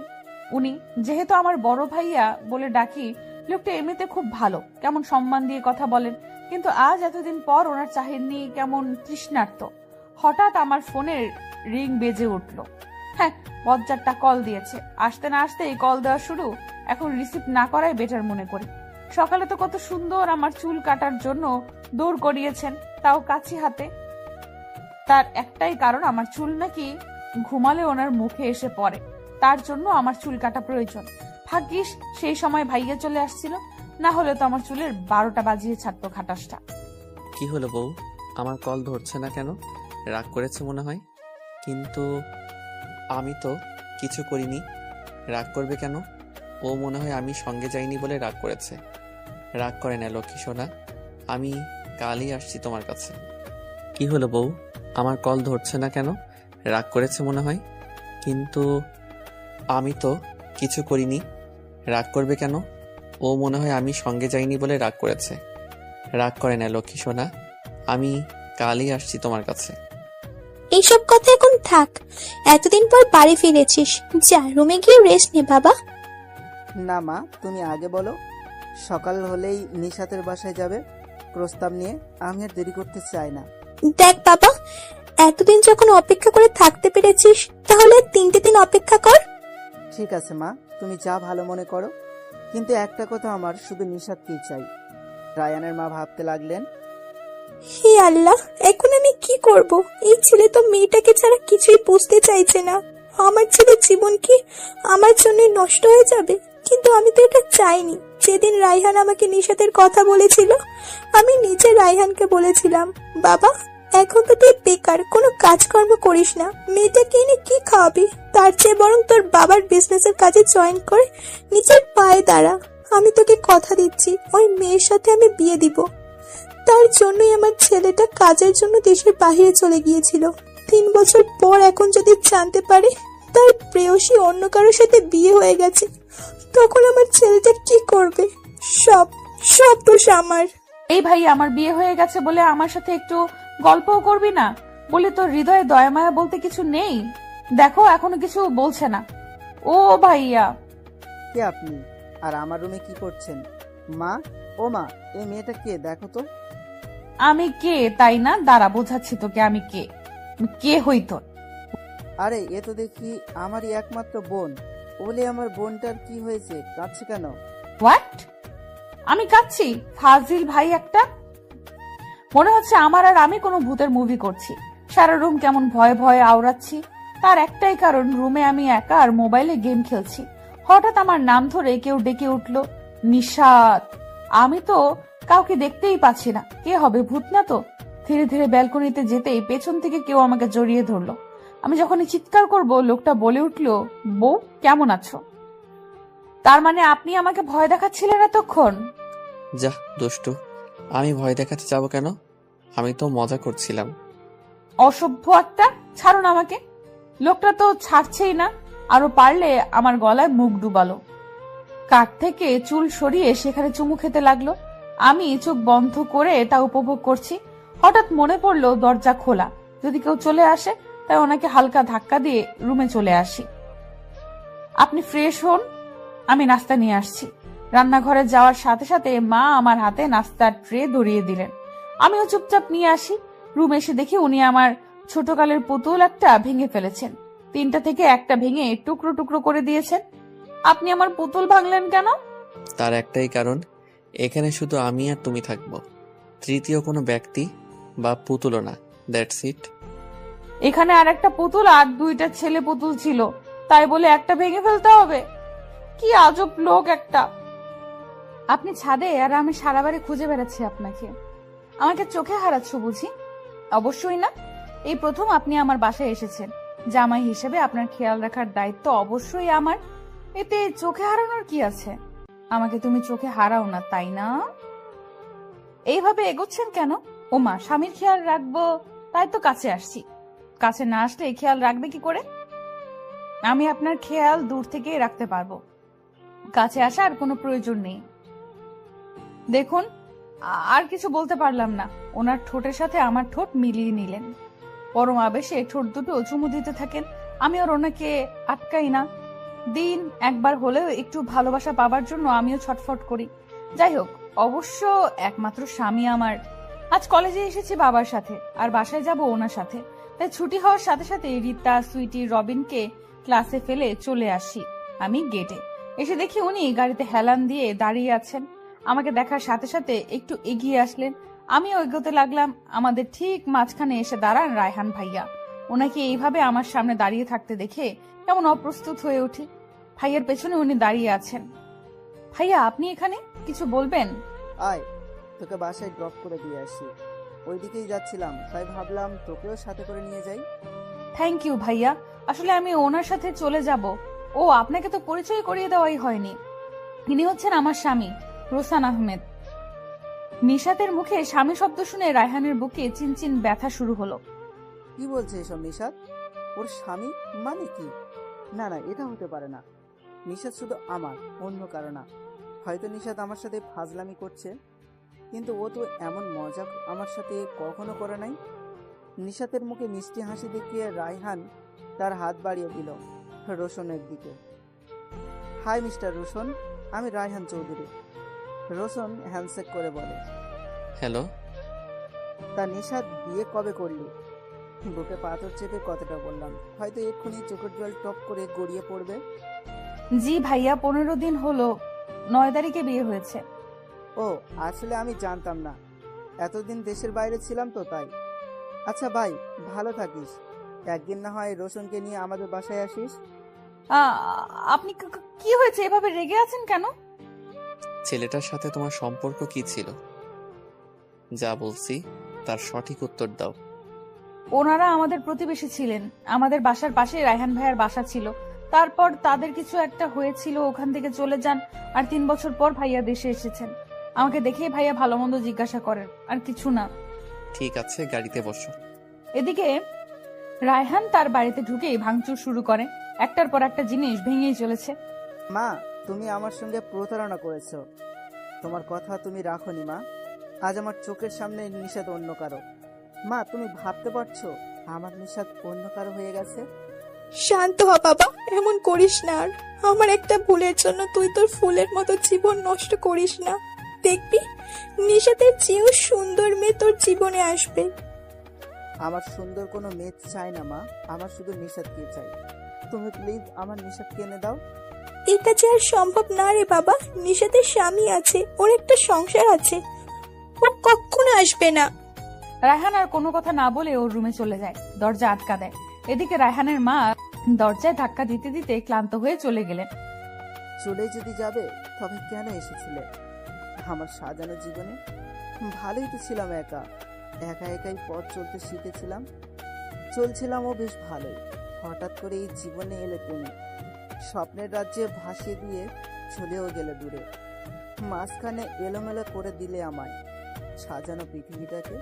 Speaker 1: উনি। যেহেতু আমার বড় ভাইয়া বলে ডাকি, লোকটা এমনিতে খুব ভালো, কেমন সম্মান দিয়ে কথা বলেন। কিন্তু আজ এতদিন পর ওনার চাহিদা কেমন তৃষ্ণার্ত। হঠাৎ আমার ফোনের রিং বেজে উঠলো। হ্যাঁ, বজ্জারটা কল দিয়েছে। আসতে না আসতেই কল দেওয়া শুরু। এখন রিসিভ না করাই বেটার মনে করি। সকালে তো কত সুন্দর আমার চুল কাটার জন্য দৌড় করিয়েছেন, তাও কাছি হাতে। তার একটাই কারণ, আমার চুল নাকি ঘুমালে ওনার মুখে এসে পড়ে, তার জন্য আমার চুল কাটা প্রয়োজন। ভাগ্যিস সেই সময় ভাইয়া চলে আসছিল, না হলে তো আমার চুলের 12টা বাজিয়ে ছাড়তো খাটাসটা।
Speaker 2: কি হলো বউ, আমার কল ধরছে না কেন? রাগ করেছে মনে হয়। কিন্তু আমি তো কিছু করিনি। রাগ করবে কেন? ও মনে হয় আমি সঙ্গে যাইনি বলে রাগ করেছে। রাগ করে না লক্ষ্মী সোনা, আমি কালই আসছি তোমার কাছে। কি হলো বউ, আমার কল ধরছে না কেন? রাগ করেছে মনে হয়। কিন্তু আমি তো কিছু করিনি। রাগ করবে কেন? ও মনে হয় আমি সঙ্গে যাইনি বলে রাগ করেছে। রাগ করে না লক্ষ্মী সোনা, আমি কালই আসছি তোমার কাছে।
Speaker 8: এইসব কথা এখন থাক, এতদিন পর বাড়ি ফিরেছিস, যা রুমে গিয়ে রেস্ট নে বাবা।
Speaker 7: না মা, তুমি আগে বলো। সকাল হলেই নিশাতের বাসায় যাবে প্রস্তাব নিয়ে। আমি আর দেরি করতে চাই না।
Speaker 8: দেখ বাবা, এতদিন যখন অপেক্ষা করে থাকতে পেরেছিস, তাহলে 3টে দিন অপেক্ষা কর।
Speaker 7: ঠিক আছে মা, তুমি যা ভালো মনে করো। কিন্তু একটা কথা, আমার শুধু নিশাতকেই চাই। রায়ানের মা ভাবতে লাগলেন,
Speaker 8: হে আল্লাহ, এখন আমি কি করব? এই ছেলে তো মেয়েটাকে ছাড়া কিছুই বুঝতে চাইছে না। আমার ছেলে জীবন কি আমার জন্য নষ্ট হয়ে যাবে? কিন্তু আমি তো এটা চাইনি। যেদিন রায়হান আমাকে নিশাতের কথা বলেছিল, আমি নিজে রায়হানকে বলেছিলাম, বাবা এখন তো তুই বেকার, কোনো কাজকর্ম করিস না, মেয়েটাকে এনে কি খাওয়াবি? তার চেয়ে বরং তোর বাবার বিজনেসের কাজে জয়েন করে নিজের পায়ে দাঁড়া। আমি তোকে কথা দিচ্ছি, ওই মেয়ের সাথে আমি বিয়ে দিব। তার জন্যই আমার ছেলেটা কাজের জন্য দেশের বাইরে চলে গিয়েছিল। 3 বছর পর এখন যদি জানতে পারে তার প্রেয়সী অন্য কারোর সাথে বিয়ে হয়ে গেছে, তখন আমার ছেলেটা কি করবে? সব সব দোষ আমার।
Speaker 1: এই ভাই, আমার বিয়ে হয়ে গেছে বলে আমার সাথে একটু গল্পও করবি না? বলে তোর হৃদয়ে দয়া মায়া বলতে কিছু নেই? দেখো, এখনো কিছু বলছে না। ও ভাইয়া।
Speaker 7: কে আপনি? আর আমার রুমে কি করছেন? মা, ও মা, এই মেয়েটা কে দেখো তো।
Speaker 1: আমি কে তাই না? দাঁড়া, বোঝাচ্ছি তোকে আমি কে। কে হইতো?
Speaker 7: আরে এ তো দেখি আমারই একমাত্র বোন। বলে আমার বোনটার কি হয়েছে? কাঁদছে কেন?
Speaker 1: হোয়াট? আমি কাঁদছি? ফাজিল ভাই একটা। মনে হচ্ছে আমার আর আমি কোনো ভূতের মুভি করছি। সারা রুম কেমন ভয়ে ভয়ে আওড়াচ্ছি। তার একটাই কারণ, রুমে আমি একা আর মোবাইলে গেম খেলছি। হঠাৎ আমার নাম ধরে কেউ ডেকে উঠলো, নিশাত। আমি তো কাউকে দেখতেই পাচ্ছি না, কে হবে? ভূত না তো। ধীরে ধীরে ব্যালকনিতে যেতেই পেছন থেকে কেউ আমাকে জড়িয়ে ধরলো। আমি যখনই চিৎকার করব, লোকটা বলে উঠলো, বউ কেমন আছো? তার মানে আপনি আমাকে ভয় দেখাচ্ছিলেন এতক্ষণ?
Speaker 2: যা দুষ্টু, আমি ভয় দেখাতে যাবো কেন? আমি তো মজা করছিলাম।
Speaker 1: অসভ্য একটা, ছাড়ুন আমাকে। লোকটা তো ছাড়ছেই না, আরো পারলে আমার গলায় মুখ ডুবালো। কাঠ থেকে চুল সরিয়ে সেখানে চুমু খেতে লাগলো। আমি চোখ বন্ধ করে তা উপভোগ করছি। হঠাৎ মনে পড়লো দরজা খোলা, যদি কেউ চলে আসে, তাই ওনাকে হালকা ধাক্কা দিয়ে রুমে চলে আসি। আপনি ফ্রেশ হন, আমি নাস্তা নিয়ে আসছি। রান্নাঘরে যাওয়ার সাথে সাথে মা আমার হাতে নাস্তার ট্রে ধরিয়ে দিলেন। আমিও চুপচাপ নিয়ে আসি। রুমে এসে দেখি উনি আমার ছোটকালের পুতুল একটা ভেঙে ফেলেছেন। 3টা থেকে একটা ভেঙে টুকরো টুকরো করে দিয়েছেন। আপনি আমার পুতুল ভাঙলেন কেন?
Speaker 2: তার একটাই কারণ, এখানে শুধু আমি আর তুমি থাকবো। তৃতীয় কোনো ব্যক্তি বা পুতুলও না। That's it.
Speaker 1: এখানে আর একটা পুতুল আর 2টা ছেলে পুতুল ছিল, তাই বলে একটা ভেঙে ফেলতে হবে? কি আজব লোক একটা। আপনি ছাদে আর আমি সারা বাড়ি খুঁজে বেড়াচ্ছি আপনাকে। আমাকে চোখে হারাচ্ছ বুঝি? অবশ্যই না, এই প্রথম আপনি আমার বাসায় এসেছেন। জামাই হিসেবে আপনার খেয়াল রাখার দায়িত্ব অবশ্যই আমার। এতে চোখে হারানোর কি আছে? আমাকে তুমি চোখে হারাও না, তাই না? এইভাবে এগোচ্ছেন কেন? ওমা, স্বামীর খেয়াল রাখবো তাই তো কাছে আসছি। কাছে না আসলে খেয়াল রাখবে কি করে? আমি আপনার খেয়াল দূর থেকেই রাখতে পারবো, কাছে আসার কোনো প্রয়োজন নেই। দেখুন, আর কিছু বলতে পারলাম না। ওনার ঠোঁটের সাথে আমার ঠোঁট মিলিয়ে নিলেন। পরম আবেশে ঠোঁট দুটো চুমু দিতে থাকেন। আমি আর ওনাকে আটকাই না। দিন একবার হলেও একটু ভালোবাসা পাবার জন্য আমিও ছটফট করি। যাই হোক, অবশ্য একমাত্র স্বামী আমার। আজ কলেজে এসেছি বাবার সাথে, আর বাসায় যাব ওনার সাথে। তাই ছুটি হওয়ার সাথে সাথে রীতা, সুইটি, রবিনকে ক্লাসে ফেলে চলে আসি আমি গেটে। এসে দেখি উনি গাড়িতে হেলান দিয়ে দাঁড়িয়ে আছেন। আমাকে দেখার সাথে সাথে একটু এগিয়ে আসলেন। আমিও এগোতে লাগলাম। আমাদের ঠিক মাঝখানে এসে দাঁড়ান রায়হান ভাইয়া। ওনাকে এইভাবে আমার সামনে দাঁড়িয়ে থাকতে দেখে কেমন অপ্রস্তুত হয়ে উঠি। ভাইয়ার পেছনে উনি দাঁড়িয়ে আছেন। ভাইয়া, আপনি এখানে কিছু বলবেন?
Speaker 7: আয়, তোকে বাসায় ড্রপ করে দিয়ে আসি। ওইদিকেই যাচ্ছিলাম, তাই ভাবলাম তোকেও সাথে করে নিয়ে যাই।
Speaker 1: থ্যাংক ইউ ভাইয়া। আসলে আমি ওনার সাথে চলে যাব। ও, আপনাকে তো পরিচয় করিয়ে দেওয়াই হয়নি। ইনি হচ্ছেন আমার স্বামী, রোশন আহমেদ। নিশাতের মুখে স্বামী শব্দ শুনে রায়হানের বুকে চিনচিন ব্যথা শুরু হলো।
Speaker 7: কি বলছে এসব নিশাত? ওর স্বামী মানে কি? না না, এটা হতে পারে না। নিশাত শুধু আমার, অন্য কারো না। হয়তো নিশাত আমার সাথে ফাজলামি করছে, কিন্তু ও তো এমন মজা আমার সাথে কখনো করে নাই। নিশাতের মুখে মিষ্টি হাসি দেখিয়ে রায়হান তার হাত বাড়িয়ে দিল রোশনের দিকে। হাই মিস্টার রোশন, আমি রায়হান চৌধুরী। রোশন হ্যান্ডশেক করে বলে,
Speaker 2: হ্যালো।
Speaker 7: তা নিশাত, বিয়ে কবে করলি? বুকে পাথর চেপে কথাটা বললাম। হয়তো এক্ষুনি চোখের জল টপ করে গড়িয়ে পড়বে।
Speaker 1: জি ভাইয়া, 15 দিন হলো। 9 তারিখে বিয়ে হয়েছে।
Speaker 7: ও, আসলে আমি জানতাম না। এতদিন দেশের বাইরে ছিলাম তো তাই। আচ্ছা ভাই, ভালো থাকিস। একদিন না হয় রোশনকে নিয়ে আমাদের বাসায় আসিস।
Speaker 1: আপনি কি হয়েছে, এভাবে রেগে আছেন কেন?
Speaker 2: ছেলেটার সাথে তোমার সম্পর্ক কি ছিল? যা বলছি তার সঠিক উত্তর দাও।
Speaker 1: ওনারা আমাদের প্রতিবেশী ছিলেন। আমাদের বাসার পাশে রায়হান ভাইয়ার বাসা ছিল। তারপর তাদের কিছু একটা হয়েছিল, ওখান থেকে চলে যান। আর 3 বছর পর ভাইয়া দেশে এসেছেন। আমাকে দেখেই ভাইয়া ভালো মন্দ জিজ্ঞাসা করেন, আর কিছু না।
Speaker 2: ঠিক আছে, গাড়িতে বসো।
Speaker 1: এদিকে রায়হান তার বাড়িতে ঢুকেই ভাঙচুর শুরু করে। একটার পর একটা জিনিস ভেঙেই চলেছে।
Speaker 7: মা, তুমি আমার সঙ্গে প্রতারণা করেছো। তোমার কথা তুমি রাখোনি মা। আজ আমার চোখের সামনে নিষাদ অন্য কারো। মা, তুমি ভাবতে পারছো আমার নিষাদ অন্য কারো হয়ে গেছে?
Speaker 8: শান্ত হ বাবা, এমন করিস না আর। আমার একটা ভুলের জন্য তুই তোর ফুলের মতো জীবন নষ্ট করিস না। দেখবি নিশাতের চেয়েও সুন্দর মেয়ে তোর জীবনে আসবে।
Speaker 7: আমার সুন্দর কোনো মেয়ে চাই না মা, আমার শুধু নিষাদকে চাই। তুমি প্লিজ আমার নিষাদকে এনে দাও।
Speaker 8: এটা যে আর সম্ভব না রে বাবা। নিশাতের স্বামী আছে, ওর একটা সংসার আছে, ও কখনো আসবে না।
Speaker 1: রায়হান আর কোনো কথা না বলে ওর রুমে চলে যায়, দরজা আটকা দেয়। এদিকে রায়হানের মা দরজায় ধাক্কা দিতে দিতে ক্লান্ত হয়ে চলে গেলেন।
Speaker 7: চলে যদি যাবে তবে কেন এসেছিলে আমার সাজানো জীবনে? ভালোই তো ছিলাম, একা একাই পথ চলতে শিখেছিলাম, চলছিলামও বেশ ভালোই। হঠাৎ করে এই জীবনে এলে তুমি, স্বপ্নের রাজ্যে ভাসিয়ে দিয়ে চলেও গেলে দূরে। মাঝখানে এলোমেলো করে দিলে আমায় সাজানো পৃথিবীটাকে।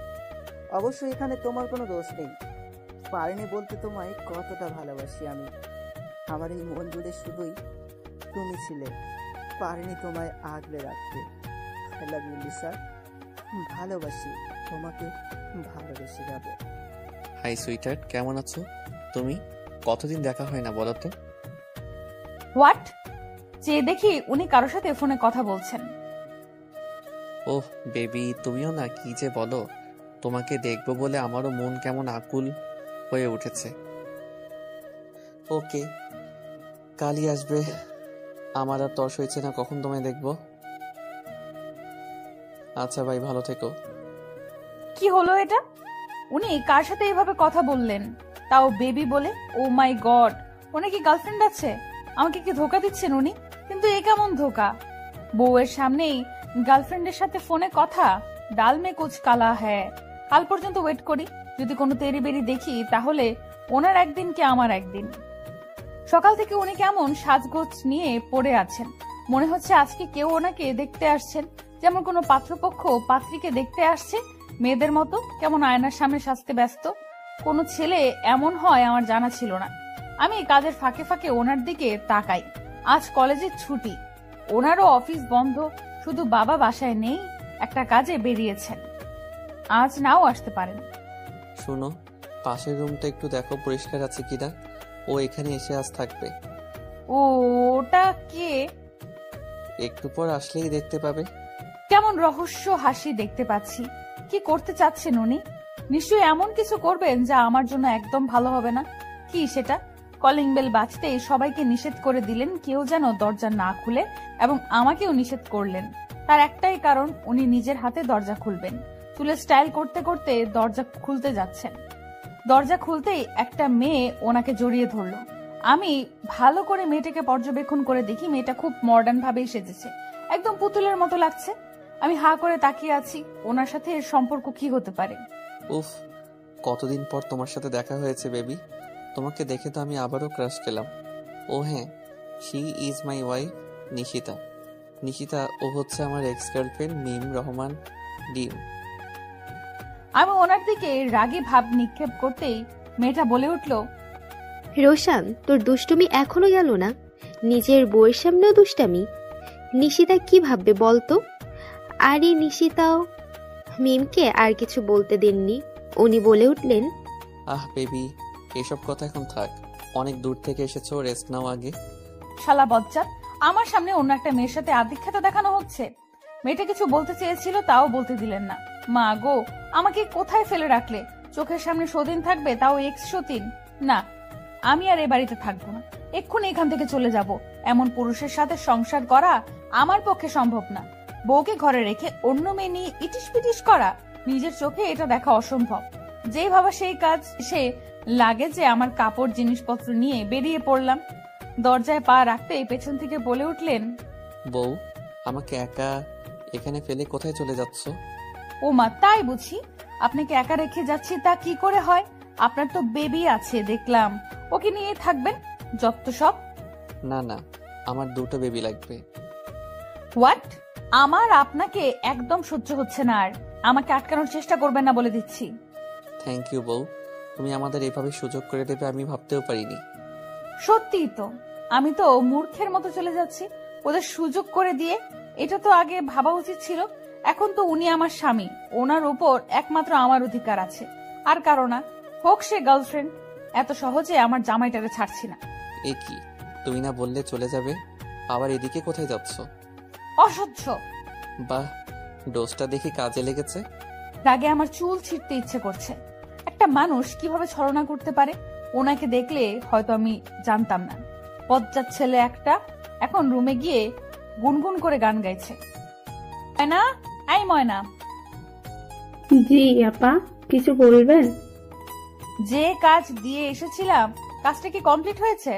Speaker 7: অবশ্য এখানে তোমার কোনো দোষ নেই। পারিনি বলতে তোমায় কতটা ভালোবাসি আমি। আমার এই মন জুড়ে শুধুই তুমি ছিলে, পারিনি তোমায় আগলে রাখতে। আই লাভ ইউ লিসা, ভালোবাসি তোমাকে, ভালোবেসে যাবো।
Speaker 2: হাই সুইটার্ট, কেমন আছো তুমি? কতদিন দেখা হয় না বলো তো?
Speaker 1: হোয়াট? চেয়ে দেখি উনি কারোর সাথে ফোনে কথা বলছেন।
Speaker 2: ওহ বেবি, তুমিও না কি যে বলো। তোমাকে দেখবো বলে আমারও মন কেমন আকুল হয়ে উঠেছে। ওকে, কালই আসবে। আমার আর তর্স হয়েছে না কখন তোমায় দেখবো। আচ্ছা ভাই, ভালো থেকো।
Speaker 1: কি হলো এটা? উনি কার সাথে এইভাবে কথা বললেন, তাও বেবি বলে? ও মাই গড, ওনার কি গার্লফ্রেন্ড আছে? আমাকে কি ধোকা দিচ্ছেন উনি? কিন্তু এ কেমন ধোকা? বউয়ের সামনেই গার্লফ্রেন্ডের সাথে ফোনে কথা। ডাল মে কুছ কালা হ্যায়। কাল পর্যন্ত ওয়েট করি, যদি কোনো তেরি বেরি দেখি তাহলে ওনার একদিন কি আমার একদিন। সকাল থেকে উনি কেমন সাজগোজ নিয়ে পড়ে আছেন। মনে হচ্ছে আজকে কেউ ওনাকে দেখতে আসছেন, যেমন কোনো পাত্রপক্ষ পাত্রীকে দেখতে আসছে মেয়েদের মতো, কেমন আয়নার সামনে সাজতে ব্যস্ত। কোনো ছেলে এমন হয় আমার জানা ছিল না। আমি কাজের ফাঁকে ফাঁকে ওনার দিকে তাকাই। আজ কলেজের ছুটি, ওনারও অফিস বন্ধ, শুধু বাবা বাসায় নেই, একটা কাজে বেরিয়েছেন, আজ নাও আসতে পারেন।
Speaker 2: শোনো, পাশের রুমটা একটু দেখো পরিষ্কার আছে কিনা। ও এখানে এসে আজ থাকবে।
Speaker 1: ওটা কে?
Speaker 2: একটু পর আসলেই দেখতে পাবে।
Speaker 1: কেমন রহস্য হাসি দেখতে পাচ্ছি। কি করতে চাচ্ছেন উনি? নিশ্চয়ই এমন কিছু করবেন যা আমার জন্য একদম ভালো হবে না। কি সেটা? কলিং বেল বাজতেই সবাইকে নিষেধ করে দিলেন কেউ যেন দরজা না খুলে, এবং আমাকেও নিষেধ করলেন। তার একটাই কারণ, উনি নিজের হাতে দরজা খুলবেন। চুলে স্টাইল করতে করতে দরজা খুলতে যাচ্ছেন। দরজা খুলতেই একটা মেয়ে ওনাকে জড়িয়ে ধরলো। আমি ভালো করে মেয়েটাকে পর্যবেক্ষণ করে দেখি মেয়েটা খুব মডার্ন ভাবেই সেজেছে, একদম পুতুলের মতো লাগছে। আমি হা করে তাকিয়ে আছি, ওনার সাথে এর সম্পর্ক কি হতে পারে?
Speaker 2: উফ, কতদিন পর তোমার সাথে দেখা হয়েছে বেবি। তোমাকে দেখে তো আমি আবারও ক্রাশ খেলাম। ও হ্যাঁ, she is my wife Nishita. Nishita, ও হচ্ছে আমার এক্স গার্লফ্রেন্ড মিম রহমান ডিম।
Speaker 1: আমি ওনার দিকে রাগী ভাব নিক্ষেপ করতেই মেয়েটা বলে উঠল,
Speaker 9: রোশান, তোর দুষ্টুমি এখনো গেল না? নিজের বউয়ের সামনেও দুষ্টামি? নিশিতা কি ভাববে বলতো? আরে নিশিতাও মিমকে আর কিছু বলতে দেননি। উনি বলে উঠলেন,
Speaker 2: আহ বেবি, এসব কথা এখন থাক। অনেক দূর থেকে এসেছো, রেস্ট নাও আগে।
Speaker 1: শালা বজ্জাত, আমার সামনে অন্য একটা মেয়ের সাথে আদিক্ষেতা দেখানো হচ্ছে। মেয়েটা কিছু বলতে চেয়েছিল, তাও বলতে দিলেন না। মা গো, আমাকে কোথায় ফেলে রাখলে? চোখের সামনে সতীন থাকবে, তাও এক্স সতীন? না, আমি আর এ বাড়িতে থাকবো না। এক্ষুনি এখান থেকে চলে যাব। এমন পুরুষের সাথে সংসার করা আমার পক্ষে সম্ভব না। বউকে ঘরে রেখে অন্য মেয়ে নিয়ে ইটিস পিটিস করা, নিজের চোখে এটা দেখা অসম্ভব। যেই ভাবা সেই কাজ। সে লাগে যে আমার কাপড় জিনিসপত্র নিয়ে বেরিয়ে পড়লাম। দরজায় পা রাখতেই পেছন থেকে বলে উঠলেন,
Speaker 2: বউ, আমাকে একা এখানে ফেলে কোথায় চলে যাচ্ছ?
Speaker 1: ও মা, তাই বুঝি? আপনাকে একা রেখে যাচ্ছি তা কি করে হয়? আপনার তো বেবি আছে দেখলাম, ওকে নিয়ে থাকবেন যত সব।
Speaker 2: না না, আমার দুটো বেবি লাগবে।
Speaker 1: হোয়াট? আমার আপনাকে একদম সহ্য হচ্ছে না আর। আমাকে আটকানোর চেষ্টা করবেন না বলে দিচ্ছি।
Speaker 2: থ্যাংক ইউ বউ, তুমি আমাদের এভাবে সুযোগ করে দেবে আমি ভাবতেও পারিনি।
Speaker 1: সত্যিই তো, আমি তো মূর্খের মতো চলে যাচ্ছি ওদের সুযোগ করে দিয়ে। এটা তো আগে ভাবা উচিত ছিল। এখন তো উনি আমার স্বামী, ওনার উপর একমাত্র আমার অধিকার আছে, আর কারো না। হোক সে গার্লফ্রেন্ড, এত সহজে আমার জামাইটারে ছাড়ছি না।
Speaker 2: এ কি, তুমি না বললে চলে যাবে, আবার এদিকে কোথায় যাচ্ছ?
Speaker 1: অসহ্য।
Speaker 2: বাহ, ডোজটা দেখি কাজে লেগেছে।
Speaker 1: রাগে আমার চুল ছিঁড়তে ইচ্ছে করছে। একটা মানুষ কিভাবে ছলনা করতে পারে? ওনাকে দেখলে হয়তো আমি জানতাম না। বজ্জাত ছেলে একটা। এখন রুমে গিয়ে গুনগুন করে গান গাইছে। ময়না, এই ময়না।
Speaker 10: জি আপা, কিছু বলবেন?
Speaker 1: যে কাজ দিয়ে এসেছিলাম, কাজটা কি কমপ্লিট হয়েছে?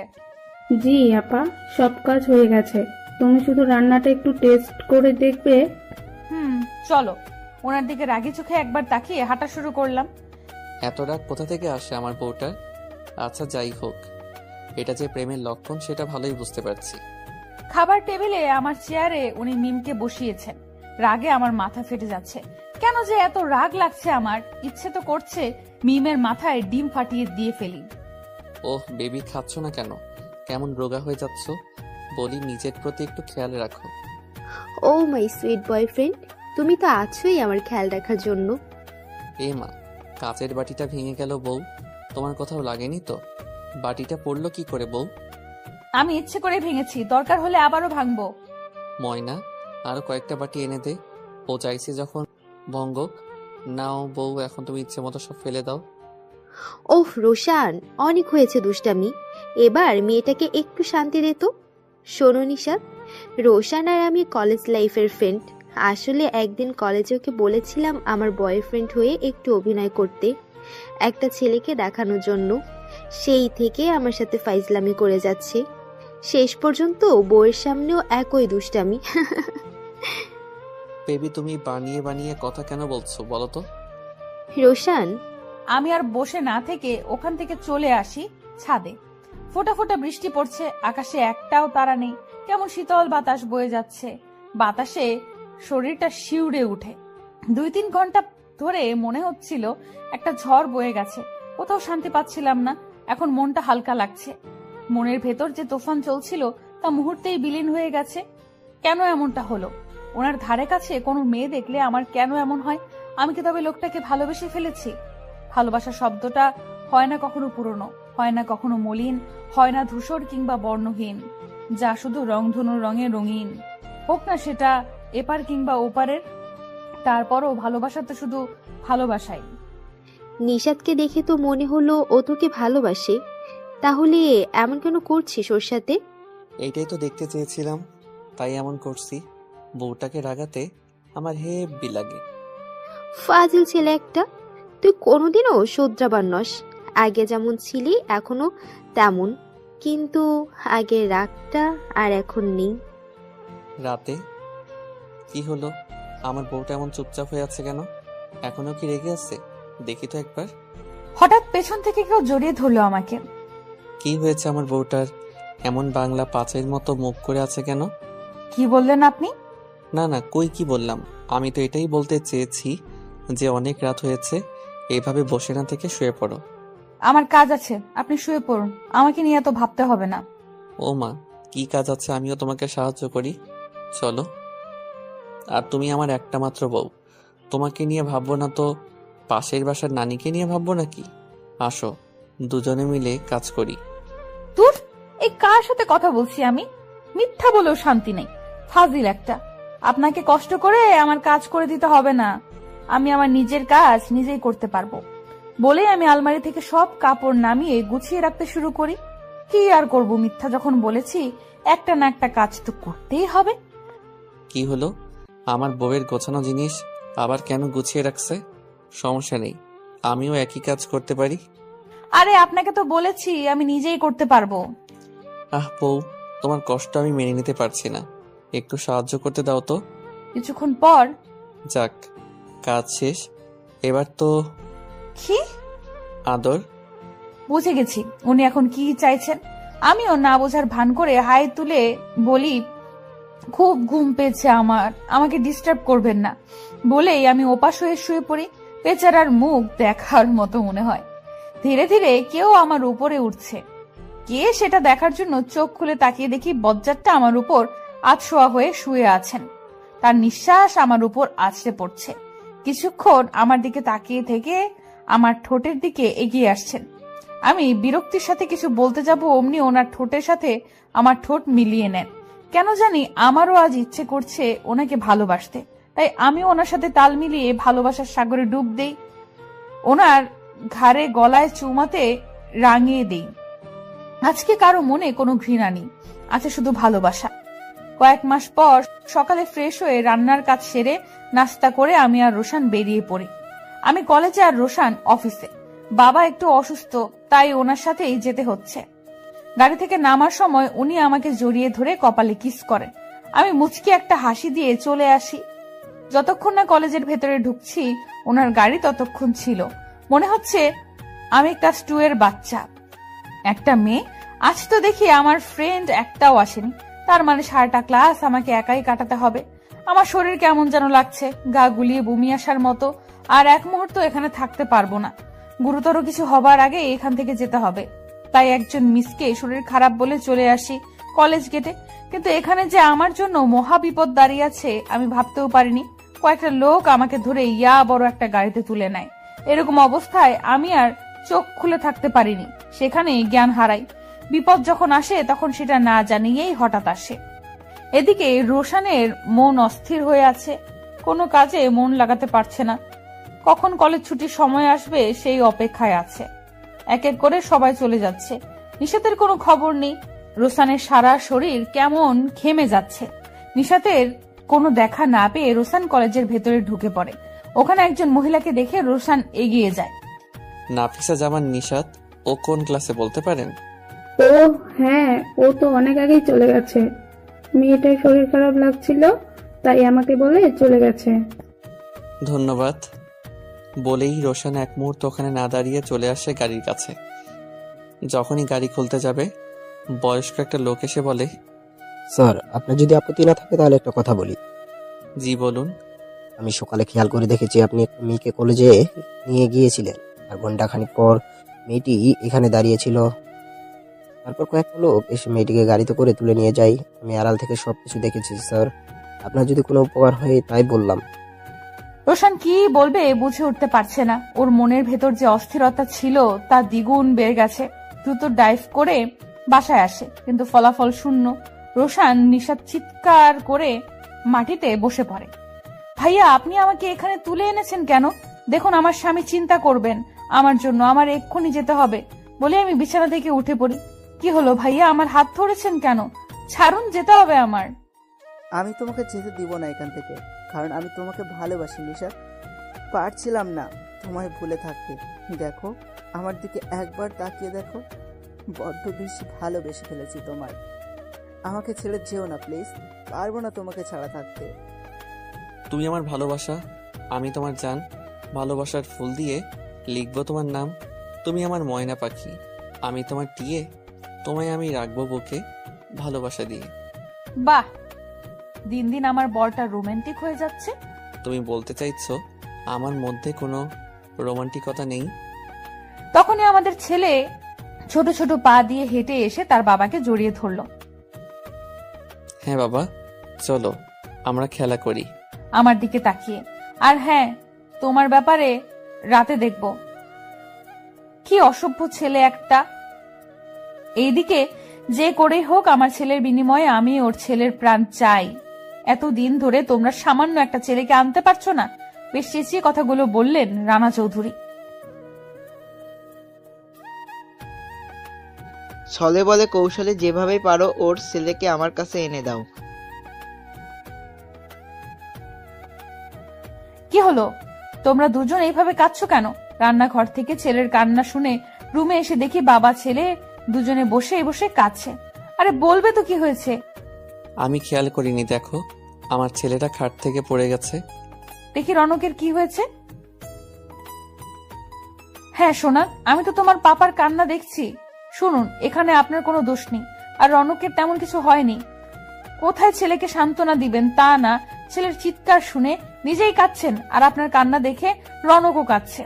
Speaker 10: জি আপা, সব কাজ হয়ে গেছে। তুমি শুধু রান্নাটা একটু টেস্ট করে দেখবে।
Speaker 1: চলো। ওনার দিকে রাগি চোখে একবার তাকিয়ে হাঁটা শুরু করলাম।
Speaker 2: এত রাগ কোথা থেকে আসে আমার বউটা? আচ্ছা যাই হোক, এটা যে প্রেমের লক্ষণ সেটা ভালোই বুঝতে পারছি।
Speaker 1: খাবার টেবিলে আমার চেয়ারে উনি মিমকে বসিয়েছেন। রাগে আমার মাথা ফেটে যাচ্ছে। কেন যে এত রাগ লাগছে আমার, ইচ্ছে তো করছে মিমের মাথায় ডিম ফাটিয়ে দিয়ে ফেলি।
Speaker 2: ওহ বেবি, খাচ্ছ না কেন? কেমন রোগা হয়ে যাচ্ছ? বলি নিজের প্রতি একটু খেয়াল রাখো।
Speaker 9: ও মাই সুইট বয়ফ্রেন্ড, তুমি তো আছোই আমার খেয়াল রাখার জন্য।
Speaker 2: এ মা, কাচের বাটিটা ভেঙে গেল বউ, তোমার কোথাও লাগেনি তো? বাটিটা পড়লো কি করে বউ?
Speaker 1: আমি ইচ্ছে করে ভেঙেছি, দরকার হলে আবারও ভাঙবো।
Speaker 2: ময়না, আরো কয়েকটা বাটি এনে দে। ও চাইছে যখন ভঙ্গক। নাও বউ, এখন তুমি ইচ্ছে মতো সব ফেলে দাও।
Speaker 9: ওহ রোশান, অনেক হয়েছে দুষ্টামি, এবার মেয়েটাকে একটু শান্তি দে তো। শোনো নিশাত, রোশান আর আমি কলেজ লাইফের ফ্রেন্ড। আসলে একদিন কলেজে ওকে বলেছিলাম আমার বয়ফ্রেন্ড হয়ে একটু অভিনয় করতে, একটা ছেলেকে দেখানোর জন্য। সেই থেকে আমার সাথে ফাইজলামি করে যাচ্ছে। শেষ পর্যন্ত বউয়ের সামনেও একই দুষ্টামি।
Speaker 2: বেবি, তুমি বানিয়ে বানিয়ে কথা কেন বলছো বলো তো?
Speaker 9: রোশান,
Speaker 1: আমি আর বসে না থেকে ওখান থেকে চলে আসি ছাদে। ফোঁটা ফোঁটা বৃষ্টি পড়ছে, আকাশে একটাও তারা নেই, কেমন শীতল বাতাস বয়ে যাচ্ছে, বাতাসে শরীরটা শিউরে উঠে। 2-3 ঘন্টা ধরে মনে হচ্ছিল একটা ঝড় বয়ে গেছে, কোথাও শান্তি পাচ্ছিলাম না। এখন মনটা হালকা লাগছে। মনের ভেতর যে তুফান চলছিল তা মুহূর্তেই বিলীন হয়ে গেছে। কেন এমনটা হলো? ওনার ধারে কাছে কোনো মেয়ে দেখলে আমার কেন এমন হয়? আমি কি তবে লোকটাকে ভালোবেসে ফেলেছি? ভালোবাসা শব্দটা হয় না কখনো পুরনো, হয় না কখনো মলিন, হয় না ধূসর কিংবা বর্ণহীন, যা শুধু রংধনুর রঙে রঙিন। হোক না সেটা এপার কিংবা ওপারের, তারপরও ভালোবাসা তো শুধু ভালোবাসাই।
Speaker 9: নিশাদকে দেখে তো মনে হলো ও তোকে ভালোবাসে, তাহলে এমন কেন করছিস ওর সাথে?
Speaker 2: এইটাই তো দেখতে চেয়েছিলাম, তাই এমন করছি। বউটাকে রাগাতে আমার হেব্বি লাগে।
Speaker 9: ফাজিল ছেলে একটা, তুই কোনোদিনও শোধরাবার নস। আগে যেমন ছিলি এখনো তেমন, কিন্তু আগের রাগটা আর এখন নেই।
Speaker 2: রাতে কি হলো? আমার বউটা এমন চুপচাপ হয়ে আছে কেন? এখনো কি রেগে আছে? দেখি তো একবার।
Speaker 1: হঠাৎ পেছন থেকে কেউ জড়িয়ে ধরলো আমাকে।
Speaker 2: কি হয়েছে আমার বউটার? এমন বাংলা পাঁচের মতো মুখ করে আছে কেন?
Speaker 1: কি বললেন আপনি?
Speaker 2: না না, কই কি বললাম? আমি তো এটাই বলতে চেয়েছি যে অনেক রাত হয়েছে, এইভাবে বসে না থেকে শুয়ে পড়ো।
Speaker 1: আমার কাজ আছে, আপনি শুয়ে পড়ুন, আমাকে নিয়ে এত ভাবতে হবে না।
Speaker 2: ও মা, কি কাজ আছে? আমিও তোমাকে সাহায্য করি, চলো। আর তুমি আমার একটা মাত্র বউ, তোমাকে নিয়ে ভাববো না তো পাশের বাসার নানিকে নিয়ে ভাববো নাকি? আসো, দুজনে মিলে কাজ করি।
Speaker 1: দূর, এই কার সাথে কথা বলছি আমি? মিথ্যা বলেও শান্তি নেই, ফাজিল একটা। আপনাকে কষ্ট করে আমার কাজ করে দিতে হবে না, আমি আমার নিজের কাজ নিজেই করতে পারবো বলে আমি আলমারি থেকে সব কাপড় নামিয়ে গুছিয়ে রাখতে শুরু করি। কি আর করব, মিথ্যা যখন বলেছি একটা না একটা কাজ তো করতেই হবে।
Speaker 2: কি হলো? আমার বউয়ের গোছানো জিনিস আবার কেন গুছিয়ে রাখছে? সমস্যা নেই, আমিও একই কাজ করতে পারি।
Speaker 1: আরে আপনাকে তো বলেছি আমি নিজেই করতে পারবো।
Speaker 2: আহ বউ, তোমার কষ্ট আমি মেনে নিতে পারছি না, একটু সাহায্য করতে দাও তো।
Speaker 1: কিছুক্ষণ পর,
Speaker 2: যাক, কাজ শেষ, এবার তো
Speaker 1: কি
Speaker 2: আদর।
Speaker 1: বুঝে গেছি উনি এখন কি চাইছেন। আমিও না বোঝার ভান করে হাই তুলে বলি, খুব ঘুম পেয়েছে আমার, আমাকে ডিস্টার্ব করবেন না বলেই আমি ওপাশ হয়ে শুয়ে পড়ি। বেচারার মুখ দেখার মতো মনে হয়। ধীরে ধীরে কেউ আমার উপরে উঠছে। কে সেটা দেখার জন্য চোখ খুলে তাকিয়ে দেখি বজ্জাতটা আমার উপর আধশোয়া হয়ে শুয়ে আছেন। তার নিঃশ্বাস আমার উপর আছড়ে পড়ছে। কিছুক্ষণ আমার দিকে তাকিয়ে থেকে আমার ঠোঁটের দিকে এগিয়ে আসছেন। আমি বিরক্তির সাথে কিছু বলতে যাব, অমনি ওনার ঠোঁটের সাথে আমার ঠোঁট মিলিয়ে নেন। কেন জানি আমারও আজ ইচ্ছে করছে ওনাকে ভালোবাসতে, তাই আমি ওনার সাথে তাল মিলিয়ে ভালোবাসার সাগরে ডুব দেই। ওনার ঘাড়ে গলায় চুমাতে রাঙিয়ে দেই। আজকে কারো মনে কোনো ঘৃণা নেই, আছে শুধু ভালোবাসা। কয়েক মাস পর সকালে ফ্রেশ হয়ে রান্নার কাজ সেরে নাস্তা করে আমি আর রোশান বেরিয়ে পড়ি। আমি কলেজে আর রোশান অফিসে। বাবা একটু অসুস্থ, তাই ওনার সাথেই যেতে হচ্ছে। গাড়ি থেকে নামার সময় উনি আমাকে জড়িয়ে ধরে কপালে কিস করেন। আমি মুচকি একটা হাসি দিয়ে চলে আসি। যতক্ষণ না কলেজের ভেতরে ঢুকছি ওনার গাড়ি ততক্ষণ ছিল। মনে হচ্ছে আমি ক্লাস 2 এর বাচ্চা। একটা মেয়ে, আজ তো দেখি আমার ফ্রেন্ড একটাও আসেনি, তার মানে সারাটা ক্লাস আমাকে একাই কাটাতে হবে। আমার শরীর কেমন যেন লাগছে, গা গুলিয়ে বমি আসার মতো। আর এক মুহূর্ত এখানে থাকতে পারবো না, গুরুতর কিছু হবার আগে এখান থেকে যেতে হবে। তাই একজন মিসকে শরীর খারাপ বলে চলে আসি কলেজ গেটে। কিন্তু এখানে যে আমার জন্য মহা বিপদ দাঁড়িয়ে আছে আমি ভাবতেও পারিনি। কয়েকটা লোক আমাকে ধরে ইয়া বড় একটা গাড়িতে তুলে নেয়। এরকম অবস্থায় আমি আর চোখ খুলে থাকতে পারিনি, সেখানে জ্ঞান হারাই। বিপদ যখন আসে তখন সেটা না জানিয়েই হঠাৎ আসে। এদিকে রোশানের মন অস্থির হয়ে আছে, কোনো কাজে মন লাগাতে পারছে না। কখন কলেজ ছুটির সময় আসবে সেই অপেক্ষায় আছে। এক এক করে সবাই চলে যাচ্ছে, নিশাতের কোনো খবর নেই। রোশানের সারা শরীর কেমন ঘেমে যাচ্ছে। নিশাতের কোনো দেখা না পেয়ে রোশান কলেজের ভেতরে ঢুকে পড়ে। ওখানে একজন মহিলাকে দেখে রোশান এগিয়ে যায়।
Speaker 2: নাফিসা জামান নিশাত, ও কোন ক্লাসে বলতে পারেন?
Speaker 10: ও হ্যাঁ, ও তো অনেক আগেই চলে গেছে। মেয়েটার শরীর খারাপ লাগছিল, তাই আমাকে বলে চলে গেছে।
Speaker 2: ধন্যবাদ বলেই রোশান এক মুহূর্ত ওখানে না দাঁড়িয়ে চলে আসে গাড়ির কাছে। যখনই গাড়ি খুলতে যাবে বয়স্ক একটা লোক এসে বলে,
Speaker 11: স্যার, আপনার যদি আপত্তি না থাকে তাহলে একটা কথা বলি।
Speaker 2: জি বলুন।
Speaker 11: আমি সকালে খেয়াল করে দেখেছি আপনি একটা মেয়েকে কলেজে নিয়ে গিয়েছিলেন, আর ঘন্টাখানিক পর মেয়েটি এখানে দাঁড়িয়েছিল। তারপর কয়েকটা লোক এসে মেয়েটিকে গাড়িতে করে তুলে নিয়ে যায়। আমি আড়াল থেকে সবকিছু দেখেছি স্যার। আপনার যদি কোনো উপকার হয় তাই বললাম।
Speaker 1: রোশান কি বলবে বুঝে উঠতে পারছে না। ওর মনের ভেতর যে অস্থিরতা ছিল তা দ্বিগুণ বেড়ে গেছে। দ্রুত ডাইভ করে বাসায় আসে, কিন্তু ফলাফল শূন্য। রোশান নিশাদ চিৎকার করে মাটিতে বসে পড়ে। ভাইয়া, আপনি আমাকে এখানে তুলে এনেছেন কেন? দেখুন, আমার স্বামী চিন্তা করবেন আমার জন্য, আমার এক্ষুনি যেতে হবে বলে আমি বিছানা থেকে উঠে পড়ি। কি হলো ভাইয়া, আমার হাত ধরেছেন কেন? ছাড়ুন, যেতে হবে আমার।
Speaker 7: আমি তোমাকে যেতে দিব না এখান থেকে, কারণ আমি তোমাকে ভালোবাসি নিশা। পারছিলাম না তোমায় ভুলে থাকতে। দেখো, আমার দিকে একবার তাকিয়ে দেখো, বড্ড বেশি ভালোবেসে ফেলেছি তোমায়। আমাকে ছেড়ে যেও না প্লিজ, পারবো না তোমাকে ছাড়া থাকতে।
Speaker 2: তুমি আমার ভালোবাসা, আমি তোমার জান। ভালোবাসার ফুল দিয়ে লিখবো তোমার নাম। তুমি আমার ময়না পাখি, আমি তোমার টিয়ে। তোমায় আমি রাখবো বুকে ভালোবাসা দিয়ে।
Speaker 1: বাহ, দিন দিন আমার বরটা রোমান্টিক হয়ে যাচ্ছে।
Speaker 2: তুমি বলতে চাইছো আমার মধ্যে কোনো রোমান্টিকতা নেই?
Speaker 1: তখনই আমাদের ছেলে ছোট ছোট পা দিয়ে হেঁটে এসে তার বাবাকে জড়িয়ে ধরলো।
Speaker 2: হ্যাঁ বাবা, চলো আমরা খেলা করি।
Speaker 1: আমার দিকে তাকিয়ে, আর হ্যাঁ, তোমার ব্যাপারে রাতে দেখব। কি অসভ্য ছেলে একটা। এইদিকে যে করেই হোক আমার ছেলের বিনিময়ে আমি ওর ছেলের প্রাণ চাই। এতদিন ধরে তোমরা সামান্য একটা ছেলেকে আনতে পারছো না। বেশ চেঁচিয়ে কথাগুলো বললেন রানা চৌধুরী।
Speaker 12: ছলে বলে কৌশলে যেভাবে পারো ওর ছেলেকে আমার কাছে এনে দাও।
Speaker 1: কি হলো, তোমরা দুজন এইভাবে কাঁদছো কেন? রান্নাঘর থেকে ছেলের কান্না শুনে রুমে এসে দেখি বাবা ছেলে দুজনে বসে বসে কাঁদছে। আরে বলবে তো কি হয়েছে?
Speaker 2: আমি খেয়াল করিনি, দেখো আমার ছেলেটা খাট থেকে পড়ে গেছে।
Speaker 1: দেখি রনকের কি হয়েছে। হ্যাঁ সোনা, আমি তো তোমার পাপার কান্না দেখছি। শুনুন, এখানে আপনার কোনো দোষ নেই, আর রনকের তেমন কিছু হয়নি। কোথায় ছেলেকে সান্ত্বনা দিবেন তা না, ছেলের চিৎকার শুনে নিজেই কাঁদছেন, আর আপনার কান্না দেখে রনকও কাঁদছে।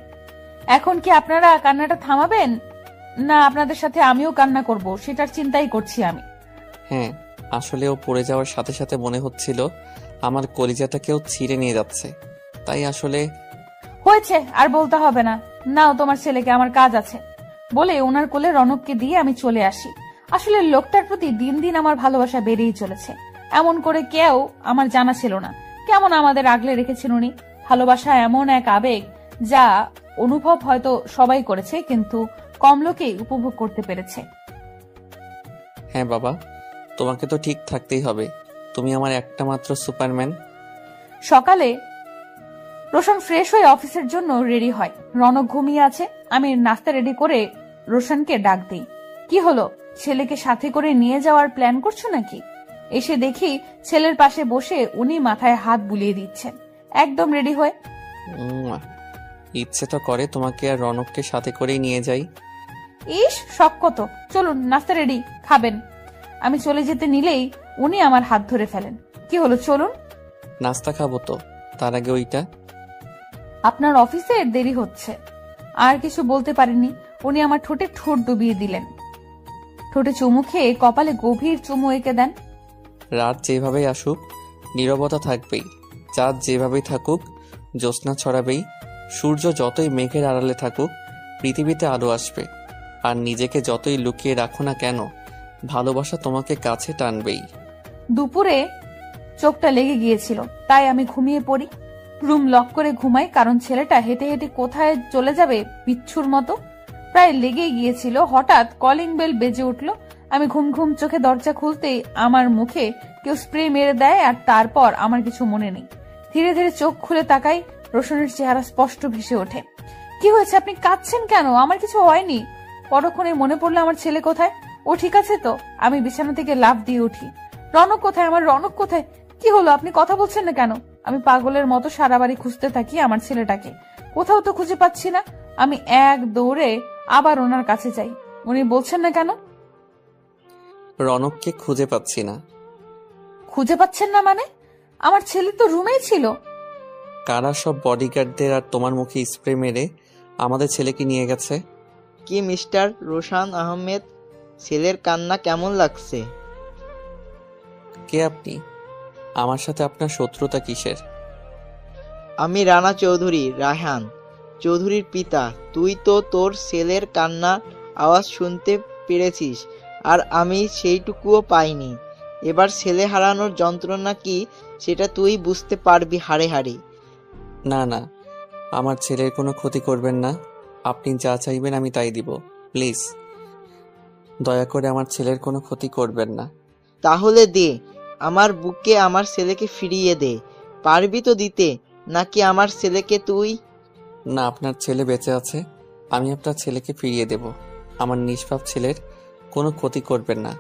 Speaker 1: এখন কি আপনারা কান্নাটা থামাবেন, না আপনাদের সাথে আমিও কান্না করব সেটার চিন্তাই করছি আমি।
Speaker 2: হ্যাঁ, আসলে ও পড়ে যাওয়ার সাথে সাথে মনে হচ্ছিল আমার কলিজাটাকেও ছিঁড়ে নিয়ে যাচ্ছে, তাই আসলে।
Speaker 1: হয়েছে, আর বলতে হবে না। নাও তোমার ছেলেকে, আমার কাজ আছে বলে ওনার কোলে রনককে দিয়ে আমি চলে আসি। আসলে লোকটার প্রতি দিন দিন আমার ভালোবাসা বেড়েই চলেছে। এমন করে কেউ আমার জানা ছিল না। কেমন আমাদের আগলে রেখেছেন উনি। ভালোবাসা এমন এক আবেগ যা অনুভব হয়তো সবাই করেছে, কিন্তু কম লোকেই উপভোগ করতে পেরেছে।
Speaker 2: হ্যাঁ বাবা, তোমাকে তো ঠিক থাকতেই হবে, তুমি আমার একটা মাত্র সুপারম্যান।
Speaker 1: সকালে রোশন ফ্রেশ হয়ে অফিসের জন্য রেডি হয়। রনক ঘুমিয়ে আছে। আমি নাস্তা রেডি করে রোশনকে ডাক দিই। কি হলো, ছেলেকে সাথে করে নিয়ে যাওয়ার প্ল্যান করছো নাকি? এসে দেখি ছেলের পাশে বসে উনি মাথায় হাত বুলিয়ে দিচ্ছেন, একদম রেডি হয়ে।
Speaker 2: ইচ্ছে তো করে তোমাকে আর রনককে সাথে করেই নিয়ে যাই।
Speaker 1: ইস, শখ কত। চলুন, নাস্তা রেডি, খাবেন। আমি চলে যেতে নিলেই উনি আমার হাত ধরে ফেলেন। কি হলো, চলুন।
Speaker 2: নাস্তা খাবো তো, তার আগে ওইটা।
Speaker 1: আপনার অফিসে দেরি হচ্ছে। আর কিছু বলতে পারেননি, উনি আমার ঠোঁটে ঠোঁট ডুবিয়ে দিলেন। ঠোঁটে চুমু খেয়ে কপালে গভীর চুমু এঁকে দেন।
Speaker 2: রাত যেভাবেই আসুক নীরবতা থাকবেই, চাঁদ যেভাবেই থাকুক জ্যোৎস্না ছড়াবেই, সূর্য যতই মেঘের আড়ালে থাকুক পৃথিবীতে আলো আসবে, আর নিজেকে যতই লুকিয়ে রাখো না কেন ভালোবাসা তোমাকে কাছে টানবেই।
Speaker 1: দুপুরে চোখটা লেগে গিয়েছিল, তাই আমি ঘুমিয়ে পড়ি। রুম লক করে ঘুমাই, কারণ ছেলেটা হেঁটে হেঁটে কোথায় চলে যাবে বিচ্ছুর মতো। প্রায় লেগেই গিয়েছিল। হঠাৎ কলিং বেল বেজে উঠল। আমি ঘুম ঘুম চোখে দরজা খুলতেই আমার মুখে কেউ স্প্রে মেরে দেয়, আর তারপর আমার কিছু মনে নেই। ধীরে ধীরে চোখ খুলে তাকাই, রোশনের চেহারা স্পষ্ট ভেসে ওঠে। কি হয়েছে, আপনি কাঁদছেন কেন? আমার কিছু হয়নি। পরক্ষণে মনে পড়লো আমার ছেলে কোথায়। ও ঠিক আছে তো? আমি বিছানা থেকে লাফ দিয়ে উঠি। রনক কোথায়, আমার রনক কোথায়? কি হলো, আপনি কথা বলছেন না কেন? আমি পাগলের মতো সারা বাড়ি খুঁজতে থাকি আমার ছেলেটাকে, কোথাও তো খুঁজে পাচ্ছি না। আমি এক দৌড়ে আবার ওনার কাছে যাই। উনি বলছেন না কেন?
Speaker 2: রনককে খুঁজে পাচ্ছি না।
Speaker 1: খুঁজে পাচ্ছেন না মানে? আমার ছেলে তো রুমেই ছিল।
Speaker 2: কারা সব বডিগার্ডদের আর তোমার মুখে স্প্রে মেরে আমাদের ছেলেকে নিয়ে গেছে?
Speaker 12: কি মিস্টার রোশান আহমেদ, ছেলের কান্না কেমন লাগছে?
Speaker 2: কে আপনি? আমার সাথে আপনার শত্রুতা কিসের?
Speaker 12: আমি রানা চৌধুরী, রায়হান চৌধুরীর পিতা। তুই তো তোর ছেলের কান্নার আওয়াজ শুনতে পেরেছিস, আর আমি সেইটুকুও পাইনি। এবার ছেলে হারানোর যন্ত্রণা কি সেটা তুই বুঝতে পারবি হাড়ে হাড়ে।
Speaker 2: না না, আমার ছেলের কোনো ক্ষতি করবেন না। আপনি যা চাইবেন আমি তাই দিব। প্লিজ দয়া করে আমার ছেলের কোনো ক্ষতি করবেন না।
Speaker 12: তাহলে দে, আমার বুকে আমার ছেলেকে ফিরিয়ে দে। পারবি তো দিতে, নাকি আমার ছেলেকে তুই?
Speaker 2: না, আপনার ছেলে বেঁচে আছে, আমি আপনার ছেলেকে ফিরিয়ে দেব। আমার নিষ্পাপ ছেলের কোনো ক্ষতি করবেন না।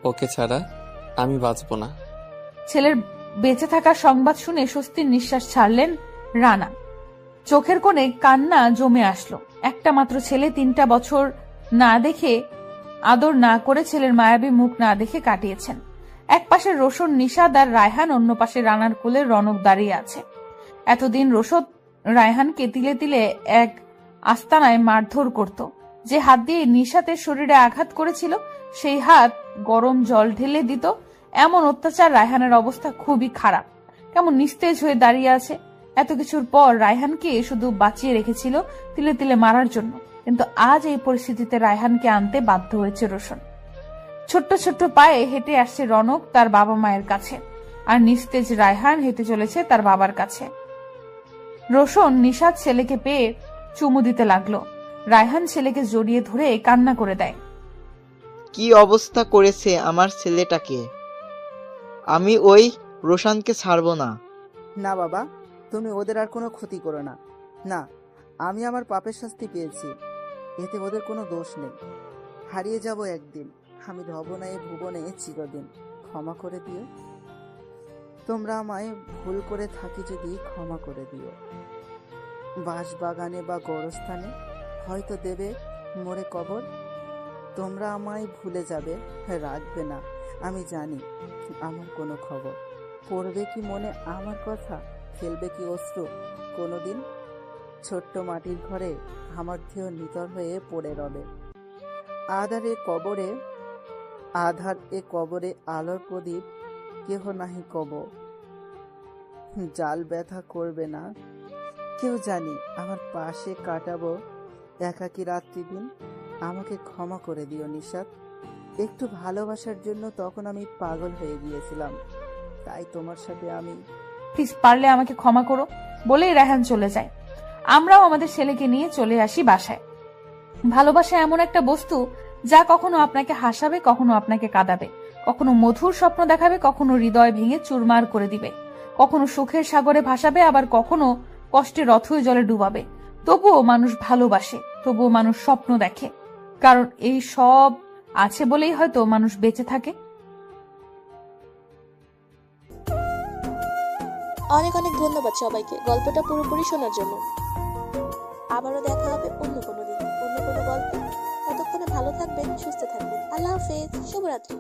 Speaker 2: ওকে ছাড়া আমি বাঁচব না।
Speaker 1: ছেলের বেঁচে থাকার সংবাদ শুনে স্বস্তির নিঃশ্বাস ছাড়লেন রানা। চোখের কোণে কান্না জমে আসলো। একটা মাত্র ছেলে, 3টা বছর না দেখে, আদর না করে, ছেলের মায়াবী মুখ না দেখে কাটিয়েছেন। এক পাশে রোশন, নিশাদ আর রায়হান, অন্য পাশে রানার কোলে রনক দাঁড়িয়ে আছে। এতদিন রোশন রায়হানকে তিলে তিলে এক আস্তানায় মারধর করত। যে হাত দিয়ে নিশাতের শরীরে আঘাত করেছিল সেই হাত গরম জল ঢেলে দিত। এমন অত্যাচার। রায়হানের অবস্থা খুবই খারাপ, কেমন নিস্তেজ হয়ে দাঁড়িয়ে আছে। এত কিছুর পর রায়হানকে শুধু বাঁচিয়ে রেখেছিল তিলে তিলে মারার জন্য, কিন্তু আজ এই পরিস্থিতিতে রায়হানকে আনতে বাধ্য হয়েছে রোশন। ছোট্ট ছোট্ট পায়ে হেঁটে আসছে রনক তার বাবা মায়ের কাছে, আর নিস্তেজ রায়হান হেঁটে চলেছে তার বাবার কাছে। রোশন নিশাদ ছেলেকে পেয়ে চুমু দিতে লাগলো। রায়হান ছেলেকে জড়িয়ে ধরে কান্না করে দেয়।
Speaker 12: কি অবস্থা করেছে আমার ছেলেটাকে! আমি ওই রোশানকে ছাড়বো না।
Speaker 7: না বাবা, তুমি ওদের আর কোনো ক্ষতি করো না। না, আমি আমার পাপের শাস্তি পেয়েছি, এতে ওদের কোনো দোষ নেই। হারিয়ে যাব একদিন, আমি রব না এ ভুবনে চিরদিন। ক্ষমা করে দিও। তোমরা আমায় ভুল করে থাকি যদি ক্ষমা করে দিও। বাঁশবাগানে বা গোরস্থানে হয়তো দেবে মোরে কবর। তোমরা আমায় ভুলে যাবে, রাখবে না আমি জানি আমার কোনো খবর। পড়বে কি মনে আমার কথা, ফেলবে কি অশ্রু কোনোদিন? ছোট্ট মাটির ঘরে আমার দেহ নিতর হয়ে পড়ে রবে। আধার এ কবরে আলোর প্রদীপ কেহ নাহি কব। জাল ব্যথা করবে না কেউ, জানি আমার পাশে কাটাবো একাকী রাত্রি দিন। আমাকে ক্ষমা করে দিও নিশাত, একটু ভালোবাসার জন্য তখন আমি পাগল হয়ে গিয়েছিলাম, তাই তোমার সাথে আমি।
Speaker 1: প্লিজ পারলে আমাকে ক্ষমা করো বলেই রায়হান চলে যায়। আমরাও আমাদের ছেলেকে নিয়ে চলে আসি বাসায়। ভালোবাসা এমন একটা বস্তু যা কখনো আপনাকে হাসাবে, কখনো আপনাকে কাঁদাবে, কখনো মধুর স্বপ্ন দেখাবে, কখনো হৃদয় ভেঙে চুরমার করে দিবে, কখনো সুখের সাগরে ভাসাবে, আবার কখনো কষ্টের অথই জলে ডুবাবে। তবুও মানুষ ভালোবাসে, তবুও মানুষ স্বপ্ন দেখে, কারণ এই সব আছে বলেই হয়তো মানুষ বেঁচে থাকে।
Speaker 13: অনেক অনেক ধন্যবাদ সবাইকে গল্পটা পুরোপুরি শোনার জন্য। আবারও দেখা হবে অন্য কোনো দিন, অন্য কোনো গল্পে। ততক্ষণে ভালো থাকবেন, সুস্থ থাকবেন। আল্লাহ হাফেজ, শুভরাত্রি।